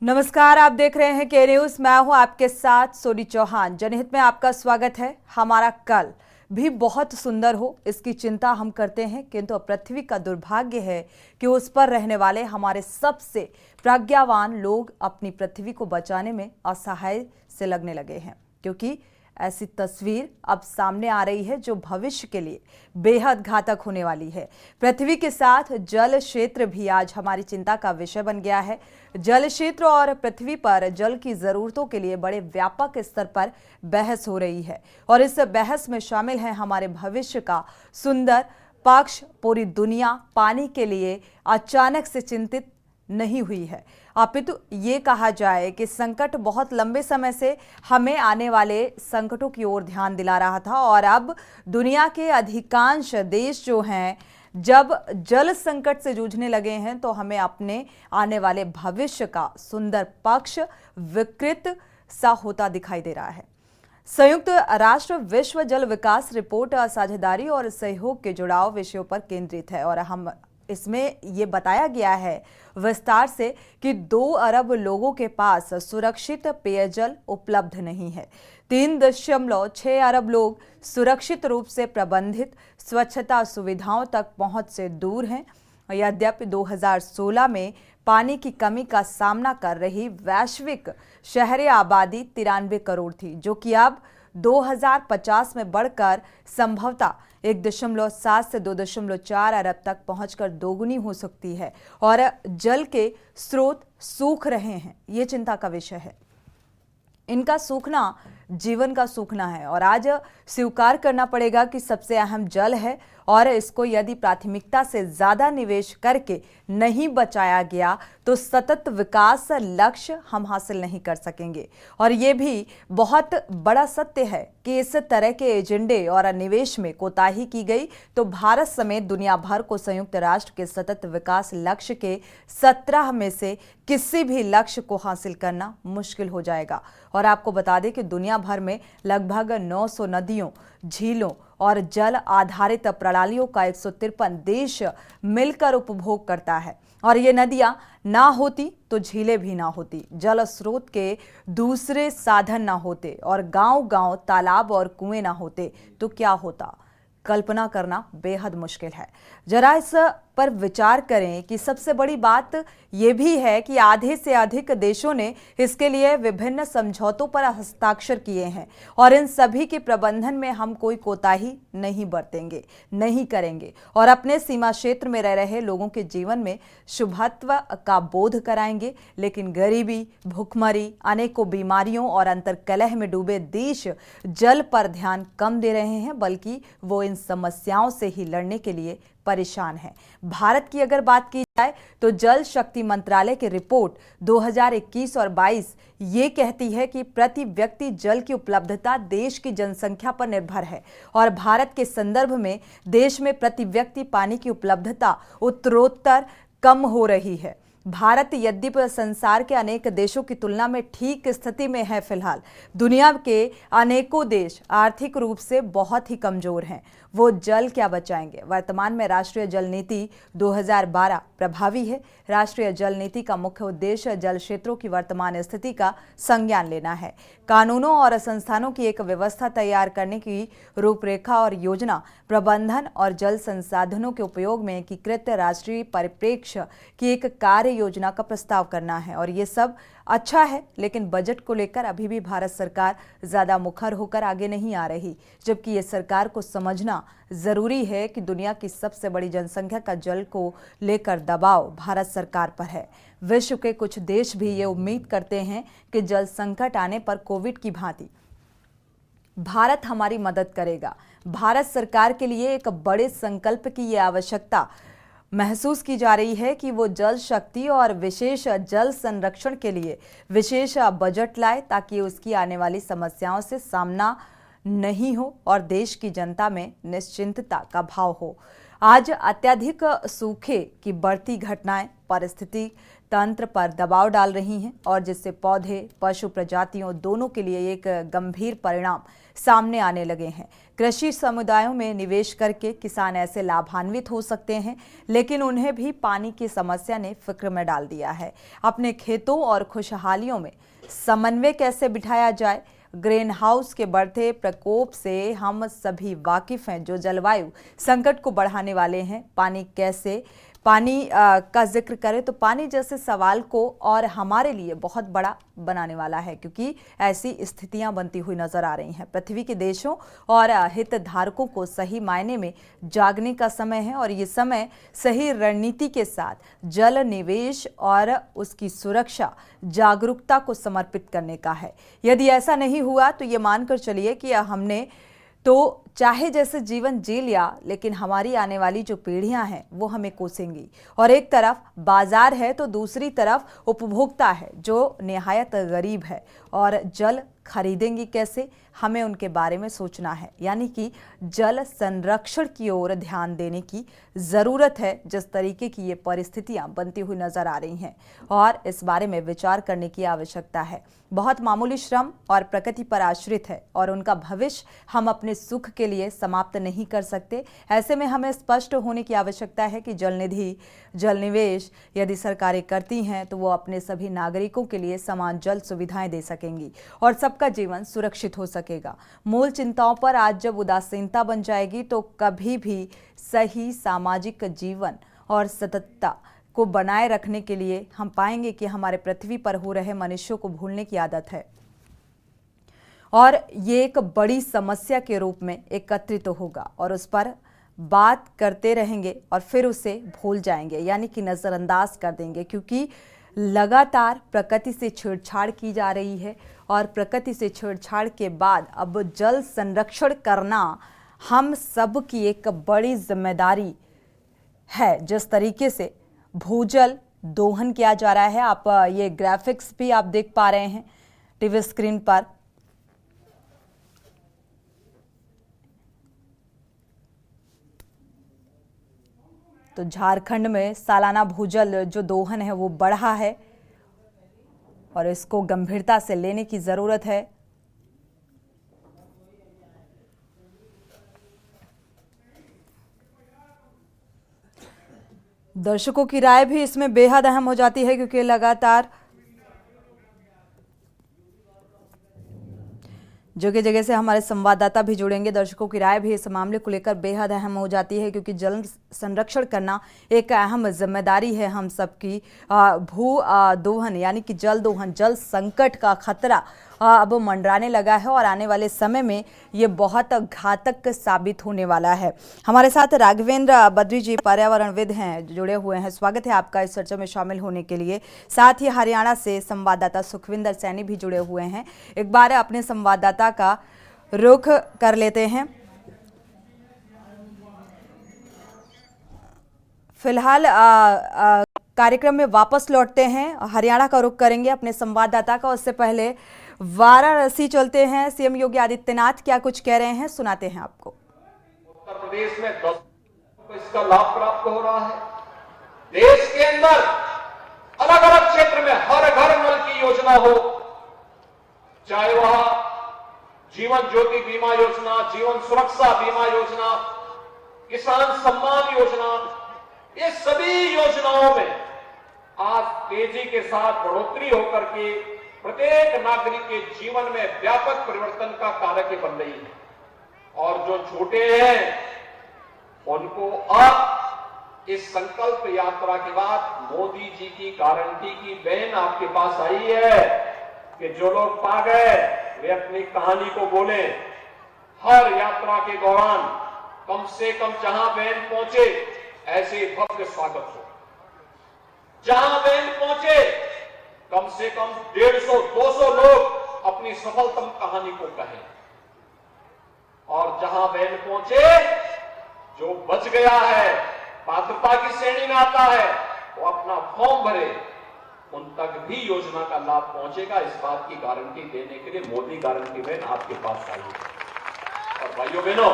नमस्कार, आप देख रहे हैं के न्यूज। मैं हूं आपके साथ सोनी चौहान। जनहित में आपका स्वागत है। हमारा कल भी बहुत सुंदर हो, इसकी चिंता हम करते हैं, किंतु पृथ्वी का दुर्भाग्य है कि उस पर रहने वाले हमारे सबसे प्रज्ञावान लोग अपनी पृथ्वी को बचाने में असहाय से लगने लगे हैं, क्योंकि ऐसी तस्वीर अब सामने आ रही है जो भविष्य के लिए बेहद घातक होने वाली है। पृथ्वी के साथ जल क्षेत्र भी आज हमारी चिंता का विषय बन गया है। जल क्षेत्र और पृथ्वी पर जल की जरूरतों के लिए बड़े व्यापक स्तर पर बहस हो रही है और इस बहस में शामिल है हमारे भविष्य का सुंदर पक्ष। पूरी दुनिया पानी के लिए अचानक से चिंतित नहीं हुई है, अपितु ये कहा जाए कि संकट बहुत लंबे समय से हमें आने वाले संकटों की ओर ध्यान दिला रहा था और अब दुनिया के अधिकांश देश जो हैं जब जल संकट से जूझने लगे हैं तो हमें अपने आने वाले भविष्य का सुंदर पक्ष विकृत सा होता दिखाई दे रहा है। संयुक्त राष्ट्र विश्व जल विकास रिपोर्ट साझेदारी और सहयोग के जुड़ाव विषयों पर केंद्रित है और हम इसमें ये बताया गया है विस्तार से कि 2 अरब लोगों के पास सुरक्षित पेयजल उपलब्ध नहीं है। 3.6 अरब लोग सुरक्षित रूप से प्रबंधित स्वच्छता सुविधाओं तक पहुंच से दूर हैं। यद्यपि 2016 में पानी की कमी का सामना कर रही वैश्विक शहरी आबादी 93 करोड़ थी, जो कि अब 2050 में बढ़कर संभवतः 1.7 से 2.4 अरब तक पहुंचकर दोगुनी हो सकती है और जल के स्रोत सूख रहे हैं। ये चिंता का विषय है। इनका सूखना जीवन का सूखना है और आज स्वीकार करना पड़ेगा कि सबसे अहम जल है और इसको यदि प्राथमिकता से ज्यादा निवेश करके नहीं बचाया गया तो सतत विकास लक्ष्य हम हासिल नहीं कर सकेंगे। और ये भी बहुत बड़ा सत्य है कि इस तरह के एजेंडे और निवेश में कोताही की गई तो भारत समेत दुनिया भर को संयुक्त राष्ट्र के सतत विकास लक्ष्य के 17 में से किसी भी लक्ष्य को हासिल करना मुश्किल हो जाएगा। और आपको बता दें कि दुनिया भर में लगभग 900 नदियों, झीलों और जल आधारित प्रणालियों का 153 देश मिलकर उपभोग करता है और ये नदियां ना होती तो झीलें भी ना होती, जल स्रोत के दूसरे साधन ना होते और गांव-गांव तालाब और कुएं ना होते तो क्या होता, कल्पना करना बेहद मुश्किल है। जरा इस पर विचार करें कि सबसे बड़ी बात यह भी है कि आधे से अधिक देशों ने इसके लिए विभिन्न समझौतों पर हस्ताक्षर किए हैं और इन सभी के प्रबंधन में हम कोई कोताही नहीं बरतेंगे, नहीं करेंगे और अपने सीमा क्षेत्र में रह रहे लोगों के जीवन में शुभत्व का बोध कराएंगे। लेकिन गरीबी, भूखमरी, अनेकों बीमारियों और अंतर्कलह में डूबे देश जल पर ध्यान कम दे रहे हैं, बल्कि वो इन समस्याओं से ही लड़ने के लिए परेशान है। भारत की अगर बात की जाए तो जल शक्ति मंत्रालय की रिपोर्ट 2021 और 22 ये कहती है कि प्रति व्यक्ति जल की उपलब्धता देश की जनसंख्या पर निर्भर है और भारत के संदर्भ में देश में प्रति व्यक्ति पानी की उपलब्धता उत्तरोत्तर कम हो रही है। भारत यद्यपि संसार के अनेक देशों की तुलना में ठीक स्थिति में है, फिलहाल दुनिया के अनेकों देश आर्थिक रूप से बहुत ही कमजोर हैं। वो जल क्या बचाएंगे। वर्तमान में राष्ट्रीय जल नीति 2012 प्रभावी है। राष्ट्रीय जल नीति का मुख्य उद्देश्य जल क्षेत्रों की वर्तमान स्थिति का संज्ञान लेना है, कानूनों और संस्थानों की एक व्यवस्था तैयार करने की रूपरेखा और योजना प्रबंधन और जल संसाधनों के उपयोग में एकीकृत राष्ट्रीय परिप्रेक्ष्य की एक कार्य योजना का प्रस्ताव करना है। और ये सब अच्छा है, लेकिन बजट को लेकर अभी भी भारत सरकार ज्यादा मुखर होकर आगे नहीं आ रही, जबकि ये सरकार को समझना जरूरी है कि दुनिया की सबसे बड़ी जनसंख्या का जल को लेकर दबाव भारत सरकार पर है। विश्व के कुछ देश भी ये उम्मीद करते हैं कि जल संकट आने पर कोविड की भांति भारत हमारी मदद करेगा। भारत सरकार के लिए एक बड़े संकल्प की ये आवश्यकता महसूस की जा रही है कि वो जल शक्ति और विशेष जल संरक्षण के लिए विशेष बजट लाए, ताकि उसकी आने वाली समस्याओं से सामना नहीं हो और देश की जनता में निश्चिंतता का भाव हो। आज अत्यधिक सूखे की बढ़ती घटनाएं पारिस्थितिकी तंत्र पर दबाव डाल रही हैं और जिससे पौधे, पशु प्रजातियों दोनों के लिए एक गंभीर परिणाम सामने आने लगे हैं। कृषि समुदायों में निवेश करके किसान ऐसे लाभान्वित हो सकते हैं, लेकिन उन्हें भी पानी की समस्या ने फिक्र में डाल दिया है। अपने खेतों और खुशहालियों में समन्वय कैसे बिठाया जाए? ग्रीन हाउस के बढ़ते प्रकोप से हम सभी वाकिफ हैं, जो जलवायु संकट को बढ़ाने वाले हैं। पानी का जिक्र करें तो पानी जैसे सवाल को और हमारे लिए बहुत बड़ा बनाने वाला है, क्योंकि ऐसी स्थितियां बनती हुई नजर आ रही हैं। पृथ्वी के देशों और हितधारकों को सही मायने में जागने का समय है और ये समय सही रणनीति के साथ जल निवेश और उसकी सुरक्षा जागरूकता को समर्पित करने का है। यदि ऐसा नहीं हुआ तो ये मानकर चलिए कि हमने तो चाहे जैसे जीवन जी लिया, लेकिन हमारी आने वाली जो पीढ़ियां हैं वो हमें कोसेंगी। और एक तरफ बाजार है तो दूसरी तरफ उपभोक्ता है जो निहायत गरीब है, और जल खरीदेंगी कैसे, हमें उनके बारे में सोचना है। यानी कि जल संरक्षण की ओर ध्यान देने की ज़रूरत है, जिस तरीके की ये परिस्थितियां बनती हुई नजर आ रही हैं, और इस बारे में विचार करने की आवश्यकता है। बहुत मामूली श्रम और प्रकृति पर आश्रित है और उनका भविष्य हम अपने सुख के लिए समाप्त नहीं कर सकते। ऐसे में हमें स्पष्ट होने की आवश्यकता है कि जल निधि, जल निवेश यदि सरकारें करती हैं तो वो अपने सभी नागरिकों के लिए समान जल सुविधाएं दे सकेंगी और सबका जीवन सुरक्षित हो सकेगा। मूल चिंताओं पर आज जब उदासीनता बन जाएगी तो कभी भी सही सामाजिक जीवन और सततता को बनाए रखने के लिए हम पाएंगे कि हमारे पृथ्वी पर हो रहे मनुष्यों को भूलने की आदत है और ये एक बड़ी समस्या के रूप में एकत्रित होगा और उस पर बात करते रहेंगे और फिर उसे भूल जाएंगे, यानी कि नज़रअंदाज कर देंगे, क्योंकि लगातार प्रकृति से छेड़छाड़ की जा रही है और प्रकृति से छेड़छाड़ के बाद अब जल संरक्षण करना हम सब की एक बड़ी जिम्मेदारी है। जिस तरीके से भूजल दोहन किया जा रहा है, आप ये ग्राफिक्स भी आप देख पा रहे हैं टीवी स्क्रीन पर। तो झारखंड में सालाना भूजल जो दोहन है वो बढ़ा है और इसको गंभीरता से लेने की जरूरत है। दर्शकों की राय भी इसमें बेहद अहम हो जाती है, क्योंकि लगातार जगह जगह से हमारे संवाददाता भी जुड़ेंगे। दर्शकों की राय भी इस मामले को लेकर बेहद अहम हो जाती है, क्योंकि जल संरक्षण करना एक अहम जिम्मेदारी है हम सबकी। भू दोहन यानी कि जल दोहन, जल संकट का खतरा अब मंडराने लगा है और आने वाले समय में ये बहुत घातक साबित होने वाला है। हमारे साथ राघवेंद्र बद्री जी पर्यावरणविद हैं, जुड़े हुए हैं। स्वागत है आपका इस चर्चा में शामिल होने के लिए। साथ ही हरियाणा से संवाददाता सुखविंदर सैनी भी जुड़े हुए हैं। एक बार अपने संवाददाता का रुख कर लेते हैं। फिलहाल कार्यक्रम में वापस लौटते हैं, हरियाणा का रुख करेंगे अपने संवाददाता का। उससे पहले वाराणसी चलते हैं। सीएम योगी आदित्यनाथ क्या कुछ कह रहे हैं, सुनाते हैं आपको। उत्तर प्रदेश में 10 को इसका लाभ प्राप्त हो रहा है। देश के अंदर अलग अलग क्षेत्र में हर घर नल की योजना हो, चाहे वह जीवन ज्योति बीमा योजना, जीवन सुरक्षा बीमा योजना, किसान सम्मान योजना, ये सभी योजनाओं में आज तेजी के साथ बढ़ोतरी होकर के प्रत्येक नागरिक के जीवन में व्यापक परिवर्तन का कारक बन रही है। और जो छोटे हैं उनको अब इस संकल्प यात्रा के बाद मोदी जी की गारंटी की बहन आपके पास आई है कि जो लोग पा गए वे अपनी कहानी को बोले। हर यात्रा के दौरान कम से कम जहां बहन पहुंचे ऐसे भव्य स्वागत हो। जहां बहन पहुंचे कम से कम 150-200 लोग अपनी सफलतम कहानी को कहें, और जहां बहन पहुंचे जो बच गया है, पात्रता की श्रेणी में आता है, वो अपना फॉर्म भरे, उन तक भी योजना का लाभ पहुंचेगा। इस बात की गारंटी देने के लिए मोदी गारंटी बहन आपके पास आई है। और भाइयों बहनों,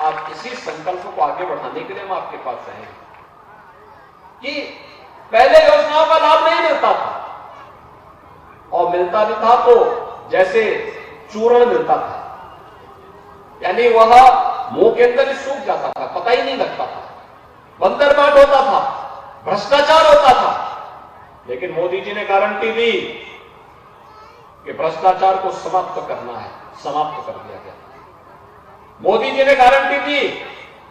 आप इसी संकल्प को आगे बढ़ाने के लिए हम आपके पास आए कि पहले योजनाओं का लाभ नहीं मिलता था, और मिलता भी था तो जैसे चूर्ण मिलता था, यानी वह मुंह के अंदर ही सूख जाता था, पता ही नहीं लगता था, बंदरबाट होता था, भ्रष्टाचार होता था। लेकिन मोदी जी ने गारंटी दी कि भ्रष्टाचार को समाप्त करना है, समाप्त कर दिया गया। मोदी जी ने गारंटी दी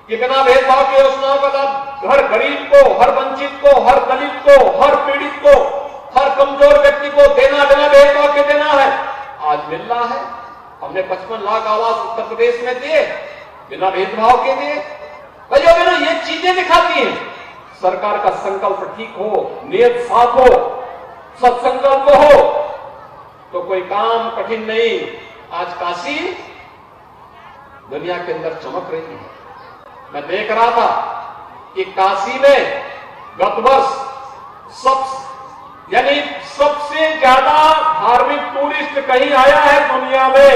कि बिना भेदभाव की योजनाओं का लाभ हर गरीब को, हर वंचित को, हर दलित को, हर पीड़ित को, हर कमजोर व्यक्ति को देना, बिना भेदभाव के देना है। आज मिल रहा है। हमने 55 लाख आवास उत्तर प्रदेश में दिए, बिना भेदभाव के दिए। भाइयों बहनों, ये चीजें दिखाती हैं सरकार का संकल्प ठीक हो, नियत साफ हो, सत्संकल्प हो तो कोई काम कठिन नहीं। आज काशी दुनिया के अंदर चमक रही है। मैं देख रहा था कि काशी में गत वर्ष सबसे ज्यादा धार्मिक टूरिस्ट कहीं आया है दुनिया में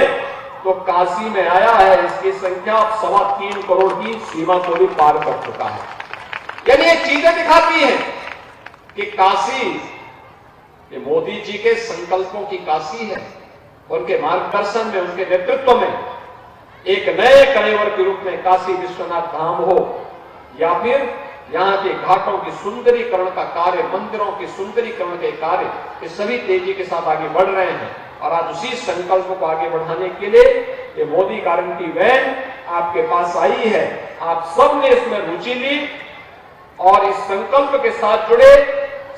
तो काशी में आया है। इसकी संख्या अब 3.25 करोड़ की सीमा को भी पार कर चुका है। यानी ये चीजें दिखाती हैं कि काशी ये मोदी जी के संकल्पों की काशी है। उनके मार्गदर्शन में, उनके नेतृत्व में एक नए कलेवर के रूप में काशी विश्वनाथ धाम हो, या फिर यहाँ के घाटों की सुंदरीकरण का कार्य, मंदिरों की सुंदरीकरण के कार्य, ये सभी तेजी के साथ आगे बढ़ रहे हैं। और आज उसी संकल्प को आगे बढ़ाने के लिए ये मोदी गारंटी वैन आपके पास आई है। आप सब ने इसमें रुचि ली और इस संकल्प के साथ जुड़े,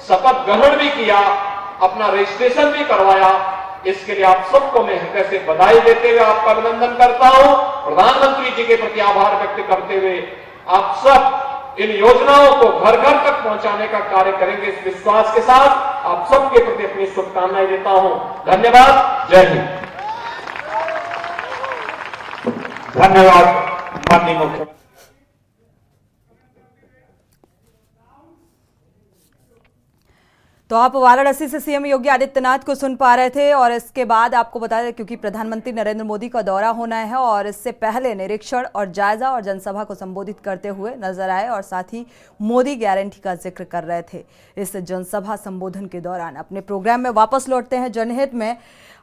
शपथ ग्रहण भी किया, अपना रजिस्ट्रेशन भी करवाया। इसके लिए आप सबको मैं हृदय से बधाई देते हुए आपका अभिनंदन करता हूं। प्रधानमंत्री जी के प्रति आभार व्यक्त करते हुए आप सब इन योजनाओं को घर घर तक पहुंचाने का कार्य करेंगे, इस विश्वास के साथ आप सबके प्रति अपनी शुभकामनाएं देता हूं। धन्यवाद। जय हिंद। धन्यवाद माननीय मुख्यमंत्री। तो आप वाराणसी से सीएम योगी आदित्यनाथ को सुन पा रहे थे। और इसके बाद आपको बता दें, क्योंकि प्रधानमंत्री नरेंद्र मोदी का दौरा होना है और इससे पहले निरीक्षण और जायजा और जनसभा को संबोधित करते हुए नजर आए और साथ ही मोदी गारंटी का जिक्र कर रहे थे। इस जनसभा संबोधन के दौरान अपने प्रोग्राम में वापस लौटते हैं जनहित में।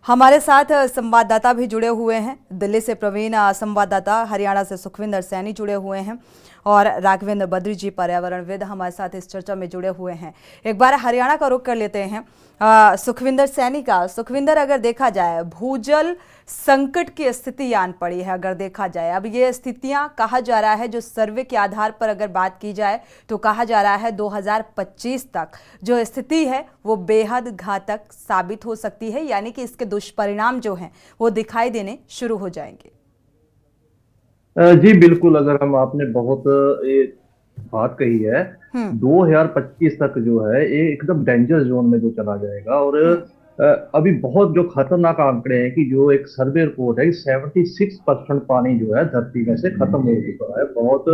हमारे साथ संवाददाता भी जुड़े हुए हैं। दिल्ली से प्रवीण संवाददाता, हरियाणा से सुखविंदर सैनी जुड़े हुए हैं और राघवेंद्र बद्री जी पर्यावरणविद हमारे साथ इस चर्चा में जुड़े हुए हैं। एक बार हरियाणा का रुख कर लेते हैं सुखविंदर सैनी का। सुखविंदर, अगर देखा जाए भूजल संकट की स्थिति आन पड़ी है, अगर देखा जाए अब ये स्थितियां, कहा जा रहा है जो सर्वे के आधार पर अगर बात की जाए तो कहा जा रहा है 2025 तक जो स्थिति है वो बेहद घातक साबित हो सकती है, यानी कि इसके दुष्परिणाम जो हैं वो दिखाई देने शुरू हो जाएंगे। जी बिल्कुल, अगर हम आपने बहुत एक बात कही है, 2025 तक जो है ये एकदम डेंजर जोन में जो चला जाएगा। और अभी बहुत जो खतरनाक आंकड़े हैं कि जो एक सर्वे रिपोर्ट है कि 76% पानी जो है धरती में से खत्म हो चुका है। बहुत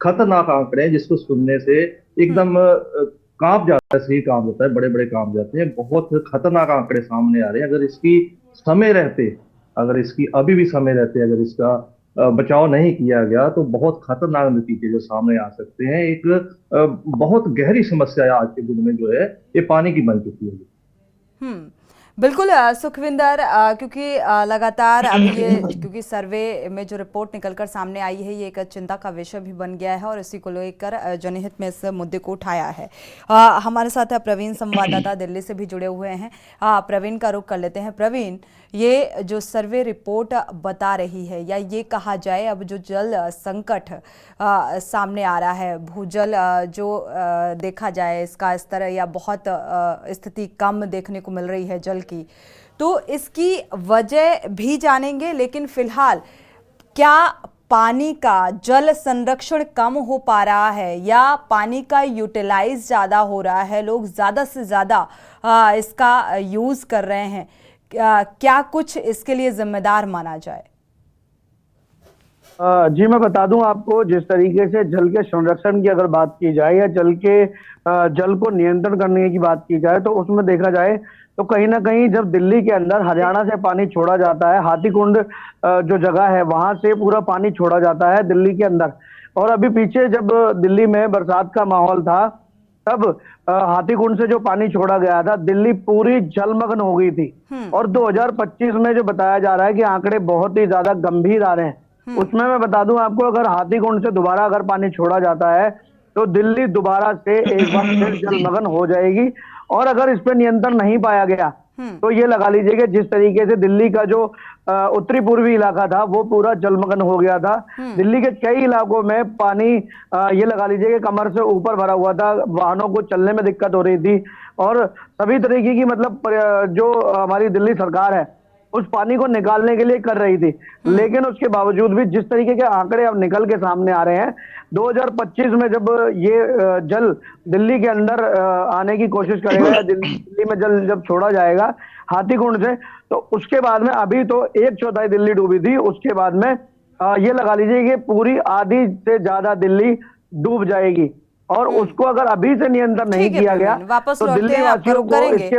खतरनाक आंकड़े हैं जिसको सुनने से एकदम कांप जाता है, शरीर कांप जाता है, बड़े बड़े कांप जाते हैं। बहुत खतरनाक आंकड़े सामने आ रहे हैं। अगर इसकी समय रहते, अगर इसकी अभी भी समय रहते, अगर इसका बचाव नहीं किया गया तो बहुत खतरनाक नतीजे जो सामने आ सकते हैं। एक बहुत गहरी समस्या आज के दिन में जो है ये पानी की बन चुकी है। बिल्कुल सुखविंदर, क्योंकि लगातार अब ये, क्योंकि सर्वे में जो रिपोर्ट निकलकर सामने आई है ये एक चिंता का विषय भी बन गया है और इसी को लेकर जनहित में इस मुद्दे को उठाया है। हमारे साथ प्रवीण संवाददाता दिल्ली से भी जुड़े हुए हैं। प्रवीण का रुख कर लेते हैं। प्रवीण, ये जो सर्वे रिपोर्ट बता रही है, या ये कहा जाए अब जो जल संकट सामने आ रहा है, भूजल जो देखा जाए इसका स्तर या बहुत स्थिति कम देखने को मिल रही है जल की, तो इसकी वजह भी जानेंगे। लेकिन फिलहाल क्या पानी का जल संरक्षण कम हो पा रहा है या पानी का यूटिलाइज ज़्यादा हो रहा है, लोग ज़्यादा से ज़्यादा इसका यूज़ कर रहे हैं, क्या कुछ इसके लिए जिम्मेदार माना जाए? जी मैं बता दूं आपको, जिस तरीके से जल के संरक्षण की अगर बात की जाए या जल को नियंत्रण करने की बात की जाए तो उसमें देखा जाए तो कहीं ना कहीं जब दिल्ली के अंदर हरियाणा से पानी छोड़ा जाता है, हाथीकुंड जो जगह है वहां से पूरा पानी छोड़ा जाता है दिल्ली के अंदर। और अभी पीछे जब दिल्ली में बरसात का माहौल था तब हाथीकुंड से जो पानी छोड़ा गया था, दिल्ली पूरी जलमग्न हो गई थी। और 2025 में जो बताया जा रहा है कि आंकड़े बहुत ही ज्यादा गंभीर आ रहे हैं, उसमें मैं बता दूं आपको, अगर हाथीकुंड से दोबारा अगर पानी छोड़ा जाता है तो दिल्ली दोबारा से एक बार फिर जलमग्न हो जाएगी। और अगर इस पे नियंत्रण नहीं पाया गया तो ये लगा लीजिए कि जिस तरीके से दिल्ली का जो उत्तरी पूर्वी इलाका था वो पूरा जलमग्न हो गया था। दिल्ली के कई इलाकों में पानी ये लगा लीजिए कि कमर से ऊपर भरा हुआ था, वाहनों को चलने में दिक्कत हो रही थी। और सभी तरीके की मतलब जो हमारी दिल्ली सरकार है उस पानी को निकालने के लिए कर रही थी, लेकिन उसके बावजूद भी जिस तरीके के आंकड़े अब निकल के सामने आ रहे हैं, 2025 में जब ये जल दिल्ली के अंदर आने की कोशिश करेगा, दिल्ली में जल जब छोड़ा जाएगा हाथीकुंड से, तो उसके बाद में, अभी तो 1/4 दिल्ली डूबी थी, उसके बाद में ये लगा लीजिए कि पूरी आधी से ज्यादा दिल्ली डूब जाएगी। और उसको अगर अभी से नियंत्रण नहीं किया गया वापस तो लौटते दिल्ली हैं, आप वासियों रुक को करेंगे। इसके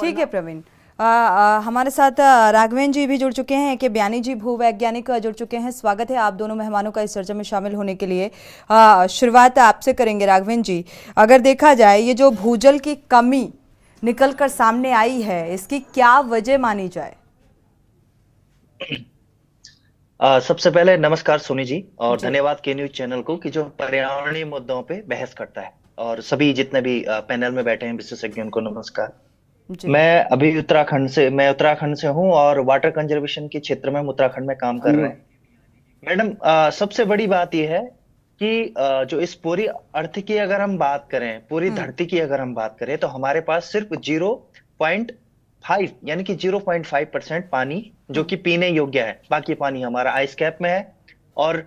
ठीक है प्रवीण, हमारे साथ राघवेंद्र जी भी जुड़ चुके हैं, के बयानी जी भूवैज्ञानिक जुड़ चुके हैं। स्वागत है आप दोनों मेहमानों का इस चर्चा में शामिल होने के लिए। शुरुआत आपसे करेंगे राघवेंद्र जी। अगर देखा जाए ये जो भूजल की कमी निकल कर सामने आई है, इसकी क्या वजह मानी जाए? सबसे पहले नमस्कार सोनी जी, और धन्यवाद के न्यूज चैनल को कि जो पर्यावरणीय मुद्दों पे बहस करता है, और सभी जितने भी पैनल में बैठे हैं विशेषज्ञों को नमस्कार। मैं अभी उत्तराखंड से हूं और वाटर कंजर्वेशन के क्षेत्र में उत्तराखंड में काम कर रहे हैं। मैडम, सबसे बड़ी बात यह है कि जो इस पूरी अर्थ की अगर हम बात करें, पूरी धरती की अगर हम बात करें, तो हमारे पास सिर्फ 0.5 यानी कि 0.5% पानी जो कि पीने योग्य है। बाकी पानी हमारा आइस कैप में है और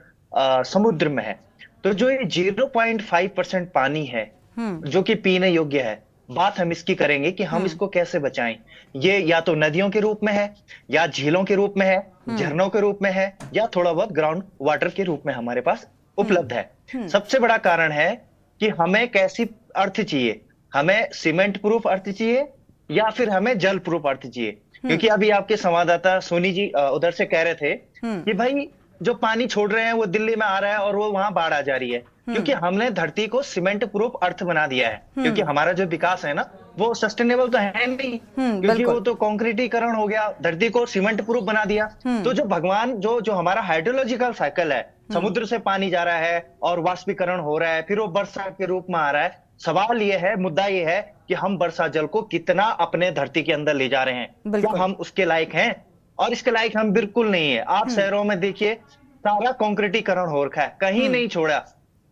समुद्र में है। तो जो ये 0.5% पानी है जो कि पीने योग्य है, बात हम इसकी करेंगे कि हम इसको कैसे बचाएं। ये या तो नदियों के रूप में है, या झीलों के रूप में है, झरनों के रूप में है, या थोड़ा बहुत ग्राउंड वाटर के रूप में हमारे पास उपलब्ध है। सबसे बड़ा कारण है कि हमें कैसी अर्थ चाहिए, हमें सीमेंट प्रूफ अर्थ चाहिए या फिर हमें जल प्रूफ अर्थ चाहिए। क्योंकि अभी आपके संवाददाता सोनी जी उधर से कह रहे थे कि भाई जो पानी छोड़ रहे हैं वो दिल्ली में आ रहा है और वो वहां बाढ़ आ जा रही है, क्योंकि हमने धरती को सीमेंट प्रूफ अर्थ बना दिया है। क्योंकि हमारा जो विकास है ना, वो सस्टेनेबल तो है नहीं, क्योंकि वो तो कंक्रीटीकरण हो गया, धरती को सीमेंट प्रूफ बना दिया। तो जो भगवान जो हमारा हाइड्रोलॉजिकल साइकिल है, समुद्र से पानी जा रहा है और वाष्पीकरण हो रहा है, फिर वो वर्षा के रूप में आ रहा है। सवाल ये है, मुद्दा ये है कि हम वर्षा जल को कितना अपने धरती के अंदर ले जा रहे हैं, क्या हम उसके लायक हैं? और इसके लायक हम बिल्कुल नहीं है। आप शहरों में देखिए, सारा कंक्रीटीकरण हो रखा है, कहीं नहीं छोड़ा।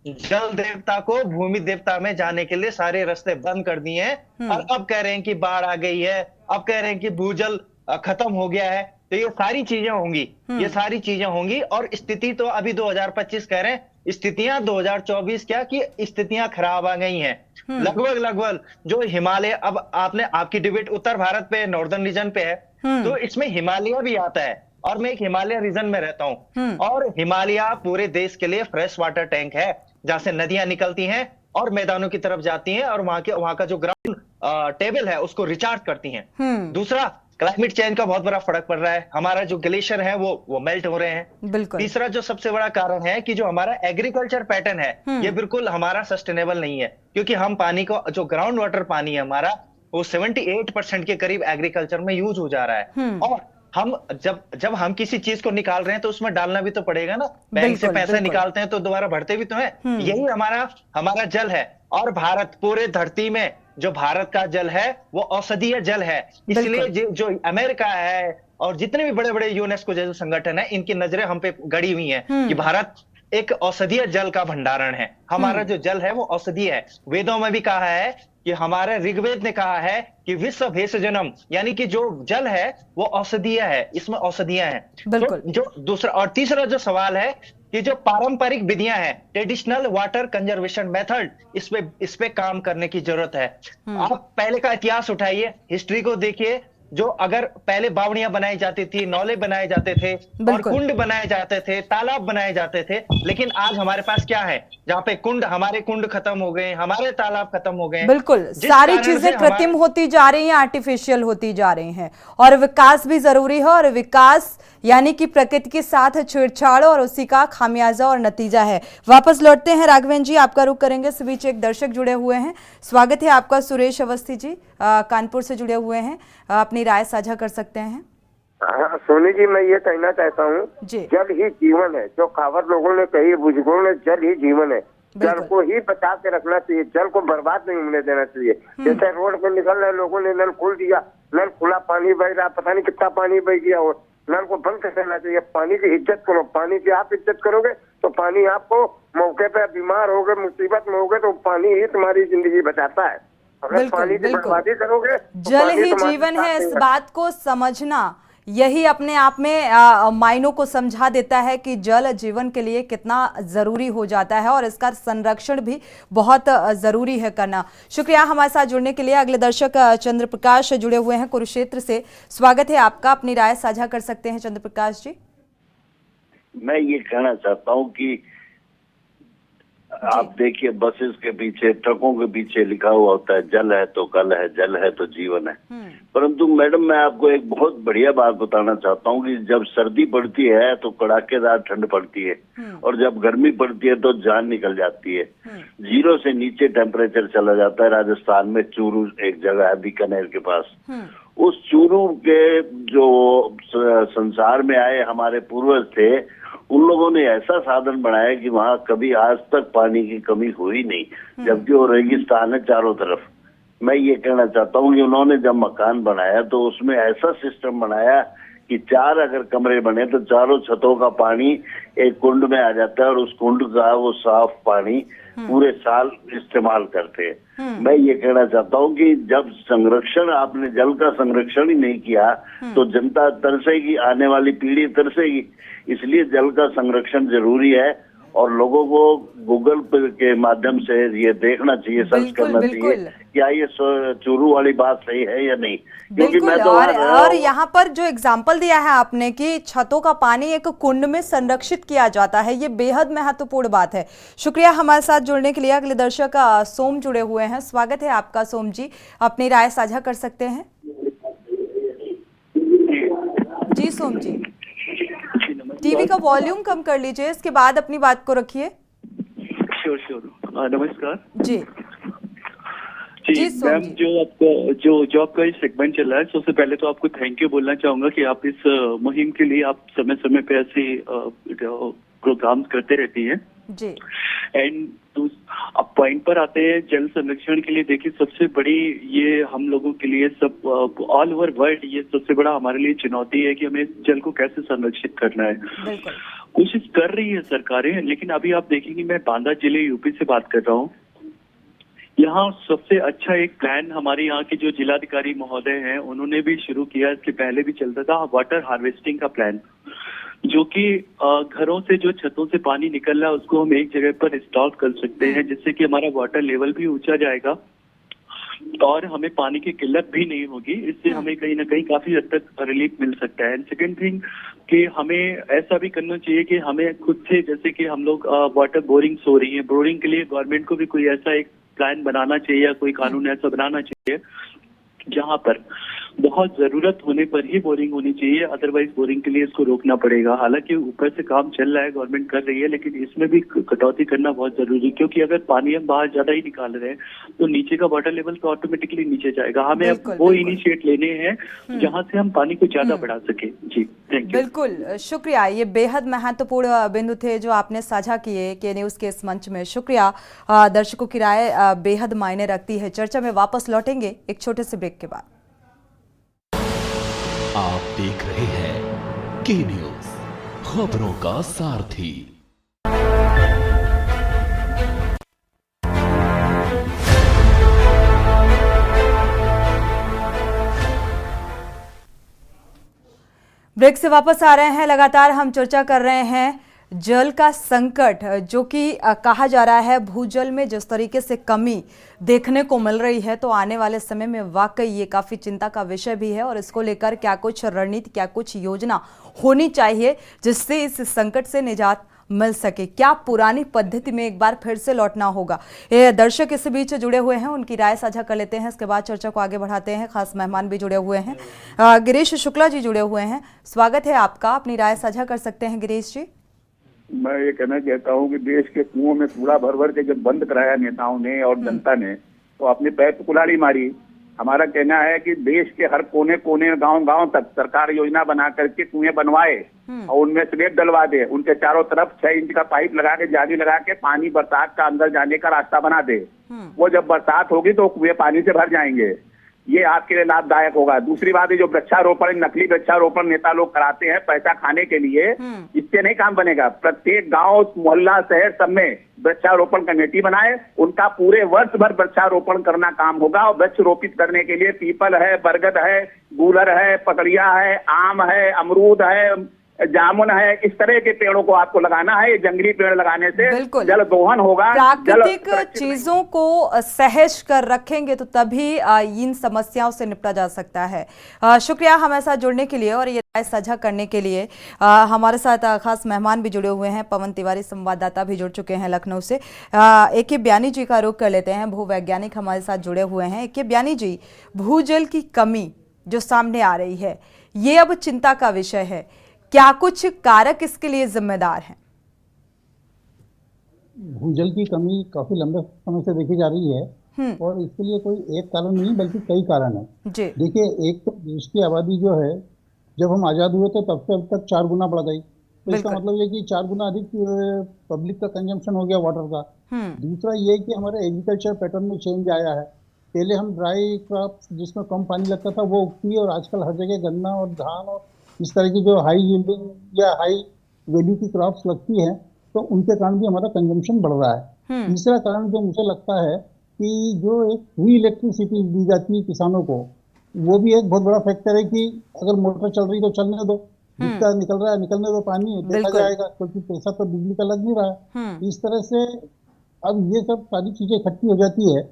जल देवता को भूमि देवता में जाने के लिए सारे रास्ते बंद कर दिए हैं, और अब कह रहे हैं कि बाढ़ आ गई है, अब कह रहे हैं कि भूजल खत्म हो गया है। तो ये सारी चीजें होंगी, ये सारी चीजें होंगी। और स्थिति तो अभी 2025 कह रहे हैं, स्थितियां 2024 क्या की स्थितियां खराब आ गई हैं। लगभग जो हिमालय, अब आपकी डिबेट उत्तर भारत पे, नॉर्दर्न रीजन पे है, तो इसमें हिमालय भी आता है, और मैं एक हिमालय रीजन में रहता हूं। और हिमालय पूरे देश के लिए फ्रेश वाटर टैंक है, जहां से नदियां निकलती हैं और मैदानों की तरफ जाती हैं, और वहां का जो ग्राउंड टेबल है उसको रिचार्ज करती हैं। दूसरा, क्लाइमेट चेंज का बहुत बड़ा फर्क पड़ रहा है, हमारा जो ग्लेशियर है वो मेल्ट हो रहे हैं। तीसरा जो सबसे बड़ा कारण है कि जो हमारा एग्रीकल्चर पैटर्न है, ये बिल्कुल हमारा सस्टेनेबल नहीं है, क्योंकि हम पानी को, जो ग्राउंड वाटर पानी है हमारा, वो 78% के करीब एग्रीकल्चर में यूज हो जा रहा है। और हम जब हम किसी चीज को निकाल रहे हैं तो उसमें डालना भी तो पड़ेगा ना। बैंक से पैसे निकालते हैं तो दोबारा भरते भी तो हैं। यही हमारा जल है। और भारत, पूरे धरती में जो भारत का जल है वो औषधीय जल है। इसलिए जो अमेरिका है और जितने भी बड़े बड़े यूनेस्को जैसे संगठन है, इनकी नजरें हम पे गड़ी हुई हैं कि भारत एक औषधीय जल का भंडारण है। हमारा जो जल है वो औषधीय है। वेदों में भी कहा है कि हमारे ऋग्वेद ने कहा है कि विश्व भेषजनम, यानी कि जो जल है वो औषधीय है, इसमें औषधियां हैं। तो जो दूसरा और तीसरा जो सवाल है कि जो पारंपरिक विधियां हैं, ट्रेडिशनल वाटर कंजर्वेशन मेथड, इस पे काम करने की जरूरत है। आप पहले का इतिहास उठाइए, हिस्ट्री को देखिए। जो अगर पहले बावड़ियां बनाई जाती थी, नौले बनाए जाते थे, और कुंड बनाए जाते थे, तालाब बनाए जाते थे, लेकिन आज हमारे पास क्या है, जहाँ पे हमारे कुंड खत्म हो गए, हमारे तालाब खत्म हो गए। बिल्कुल, सारी चीजें कृत्रिम होती जा रही हैं, आर्टिफिशियल होती जा रही हैं, और विकास भी जरूरी है। और विकास यानी कि प्रकृति के साथ छेड़छाड़ और उसी का खामियाजा और नतीजा है। वापस लौटते हैं राघवेंद्र जी, आपका रुख करेंगे। इस बीच एक दर्शक जुड़े हुए हैं, स्वागत है आपका। सुरेश अवस्थी जी कानपुर से जुड़े हुए हैं, अपनी राय साझा कर सकते हैं। हाँ सोनी जी, मैं ये कहना चाहता हूँ, जल ही जीवन है। जो कहावत लोगों ने कही, बुजुर्गों ने, जल ही जीवन है। जल को ही बचा के रखना चाहिए, जल को बर्बाद नहीं होने देना चाहिए। जैसे रोड पे निकल रहे लोगों ने नल खोल दिया, नल खुला, पानी बह रहा, पता नहीं कितना पानी बह गया, और नल को बंद कर देना चाहिए। पानी की इज्जत करो, पानी की आप इज्जत करोगे तो पानी आपको मौके पे बीमार हो गए, मुसीबत में हो गए, तो पानी ही तुम्हारी जिंदगी बचाता है। अगर पानी की बर्बादी करोगे तो जल ही जीवन है, इस बात को समझना यही अपने आप में मायनों को समझा देता है कि जल जीवन के लिए कितना जरूरी हो जाता है और इसका संरक्षण भी बहुत जरूरी है करना। शुक्रिया हमारे साथ जुड़ने के लिए। अगले दर्शक चंद्र प्रकाश जुड़े हुए हैं कुरुक्षेत्र से, स्वागत है आपका, अपनी राय साझा कर सकते हैं चंद्र प्रकाश जी। मैं ये कहना चाहता हूँ कि आप देखिए, बसेस के पीछे, ट्रकों के पीछे लिखा हुआ होता है जल है तो कल है, जल है तो जीवन है। परंतु मैडम, मैं आपको एक बहुत बढ़िया बात बताना चाहता हूँ कि जब सर्दी पड़ती है तो कड़ाकेदार ठंड पड़ती है, और जब गर्मी पड़ती है तो जान निकल जाती है। 0 से नीचे टेम्परेचर चला जाता है। राजस्थान में चूरू एक जगह है, बीकानेर के पास। उस चूरू के जो संसार में आए हमारे पूर्वज थे, उन लोगों ने ऐसा साधन बनाया कि वहां कभी आज तक पानी की कमी हुई नहीं, जबकि वो रेगिस्तान है चारों तरफ। मैं ये कहना चाहता हूँ कि उन्होंने जब मकान बनाया तो उसमें ऐसा सिस्टम बनाया कि 4 अगर कमरे बने तो चारों छतों का पानी एक कुंड में आ जाता है, और उस कुंड का वो साफ पानी पूरे साल इस्तेमाल करते हैं। मैं ये कहना चाहता हूँ कि जब संरक्षण, आपने जल का संरक्षण ही नहीं किया तो जनता तरसेगी, आने वाली पीढ़ी तरसेगी। इसलिए जल का संरक्षण जरूरी है, और लोगों को गूगल के माध्यम से ये देखना चाहिए, सर्च करना चाहिए क्या ये चूरू वाली बात सही है या नहीं। क्योंकि मैं तो और यहाँ पर जो एग्जाम्पल दिया है आपने कि छतों का पानी एक कुंड में संरक्षित किया जाता है, ये बेहद महत्वपूर्ण बात है। शुक्रिया हमारे साथ जुड़ने के लिए। अगले दर्शक सोम जुड़े हुए हैं, स्वागत है आपका सोम जी, अपनी राय साझा कर सकते हैं। जी सोम जी, टीवी का वॉल्यूम कम कर लीजिए, इसके बाद अपनी बात को रखिए। श्योर। नमस्कार जी जी मैम, जो आपका इस सेगमेंट चल रहा है, सबसे पहले तो आपको थैंक यू बोलना चाहूंगा कि आप इस मुहिम के लिए आप समय समय पे ऐसे प्रोग्राम्स करते रहती हैं जी। एंड अब पॉइंट पर आते हैं जल संरक्षण के लिए। देखिए, सबसे बड़ी ये हम लोगों के लिए, सब ऑल ओवर वर्ल्ड, ये सबसे बड़ा हमारे लिए चुनौती है कि हमें जल को कैसे संरक्षित करना है। कोशिश कर रही है सरकारें, लेकिन अभी आप देखेंगे, मैं बांदा जिले यूपी से बात कर रहा हूँ। यहाँ सबसे अच्छा एक प्लान हमारे यहाँ के जो जिलाधिकारी महोदय हैं उन्होंने भी शुरू किया, इसके पहले भी चलता था, वाटर हार्वेस्टिंग का प्लान, जो कि घरों से जो छतों से पानी निकल रहा है उसको हम एक जगह पर इंस्टॉल कर सकते हैं, जिससे कि हमारा वाटर लेवल भी ऊंचा जाएगा और हमें पानी की किल्लत भी नहीं होगी। इससे हमें कहीं ना कहीं काफी हद तक रिलीफ मिल सकता है। एंड सेकेंड थिंग कि हमें ऐसा भी करना चाहिए कि हमें खुद से, जैसे कि हम लोग वाटर बोरिंग्स हो रही है, बोरिंग के लिए गवर्नमेंट को भी कोई ऐसा एक प्लान बनाना चाहिए या कोई कानून ऐसा बनाना चाहिए जहां पर बहुत जरूरत होने पर ही बोरिंग होनी चाहिए, अदरवाइज बोरिंग के लिए इसको रोकना पड़ेगा। हालांकि ऊपर से काम चल रहा है, गवर्नमेंट कर रही है, लेकिन इसमें भी कटौती करना बहुत जरूरी है, क्योंकि अगर पानी हम बाहर ज्यादा ही निकाल रहे हैं तो नीचे का वाटर लेवल तो ऑटोमेटिकली नीचे जाएगा। हमें अब वो इनिशिएट लेने हैं जहां से हम पानी को ज्यादा बढ़ा सके। जी थैंक यू। बिल्कुल, शुक्रिया। ये बेहद महत्वपूर्ण बिंदु थे जो आपने साझा किए के न्यूज के इस मंच में। शुक्रिया। दर्शकों की राय बेहद मायने रखती है। चर्चा में वापस लौटेंगे एक छोटे से ब्रेक के बाद। आप देख रहे हैं के न्यूज, खबरों का सारथी। ब्रेक से वापस आ रहे हैं। लगातार हम चर्चा कर रहे हैं जल का संकट, जो कि कहा जा रहा है भूजल में जिस तरीके से कमी देखने को मिल रही है, तो आने वाले समय में वाकई ये काफ़ी चिंता का विषय भी है और इसको लेकर क्या कुछ रणनीति, क्या कुछ योजना होनी चाहिए जिससे इस संकट से निजात मिल सके? क्या पुरानी पद्धति में एक बार फिर से लौटना होगा? ये दर्शक इस बीच जुड़े हुए हैं, उनकी राय साझा कर लेते हैं, इसके बाद चर्चा को आगे बढ़ाते हैं। खास मेहमान भी जुड़े हुए हैं, गिरीश शुक्ला जी जुड़े हुए हैं, स्वागत है आपका, अपनी राय साझा कर सकते हैं गिरीश जी। मैं ये कहना चाहता हूँ कि देश के कुओं में कूड़ा भर भर के जब बंद कराया नेताओं ने और जनता ने, तो अपने पैर पे कुल्हाड़ी मारी। हमारा कहना है कि देश के हर कोने कोने गांव गांव तक सरकार योजना बना करके कुएं बनवाए और उनमें स्लैब डलवा दे, उनके चारों तरफ 6 इंच का पाइप लगा के जाली लगा के पानी बरसात का अंदर जाने का रास्ता बना दे। वो जब बरसात होगी तो कुएं पानी से भर जाएंगे, ये आपके लिए लाभदायक होगा। दूसरी बात है, जो वृक्षारोपण, नकली वृक्षारोपण नेता लोग कराते हैं पैसा खाने के लिए, इससे नहीं काम बनेगा। प्रत्येक गांव, मोहल्ला, शहर सब में वृक्षारोपण कमेटी बनाए, उनका पूरे वर्ष भर वृक्षारोपण करना काम होगा। और वृक्ष रोपित करने के लिए पीपल है, बरगद है, गूलर है, पकड़िया है, आम है, अमरूद है, जामुन है, इस तरह के पेड़ों को आपको लगाना है। ये जंगली पेड़ लगाने से जल दोहन होगा। प्राकृतिक चीजों को सहज कर रखेंगे तो तभी इन समस्याओं से निपटा जा सकता है। शुक्रिया हमारे साथ जुड़ने के लिए और ये राय साझा करने के लिए। हमारे साथ खास मेहमान भी जुड़े हुए हैं, पवन तिवारी संवाददाता भी जुड़ चुके हैं लखनऊ से। AK ब्यानी जी का रुख कर लेते हैं, भूवैज्ञानिक हमारे साथ जुड़े हुए हैं। AK ब्यानी जी, भूजल की कमी जो सामने आ रही है, ये अब चिंता का विषय है, क्या कुछ कारक इसके लिए जिम्मेदार हैं? भूजल की कमी काफी लंबे समय से देखी जा रही है और इसके लिए कोई एक कारण नहीं बल्कि कई कारण है। देखिए, एक तो देश की आबादी जो है, जब हम आजाद हुए थे तब से अब तक 4 गुना बढ़ गई, तो इसका मतलब ये कि 4 गुना अधिक पब्लिक का कंजम्पशन हो गया वाटर का। दूसरा ये कि हमारे एग्रीकल्चर पैटर्न में चेंज आया है। पहले हम ड्राई क्रॉप्स जिसमें कम पानी लगता था वो उगती है, और आजकल हर जगह गन्ना और धान और इस तरह की जो हाई यील्डिंग या हाई वैल्यू की क्रॉप्स लगती हैं, तो उनके कारण भी हमारा कंजम्पशन बढ़ रहा है। तीसरा कारण जो मुझे लगता है कि जो एक फ्री इलेक्ट्रिसिटी दी जाती है किसानों को, वो भी एक बहुत बड़ा फैक्टर है कि अगर मोटर चल रही तो चलने दो, जितना निकल रहा है निकलने दो, पानी देखा जाएगा, क्योंकि पैसा तो बिजली का लग नहीं रहा है। इस तरह से अब ये सब सारी चीजें इकट्ठी हो जाती है,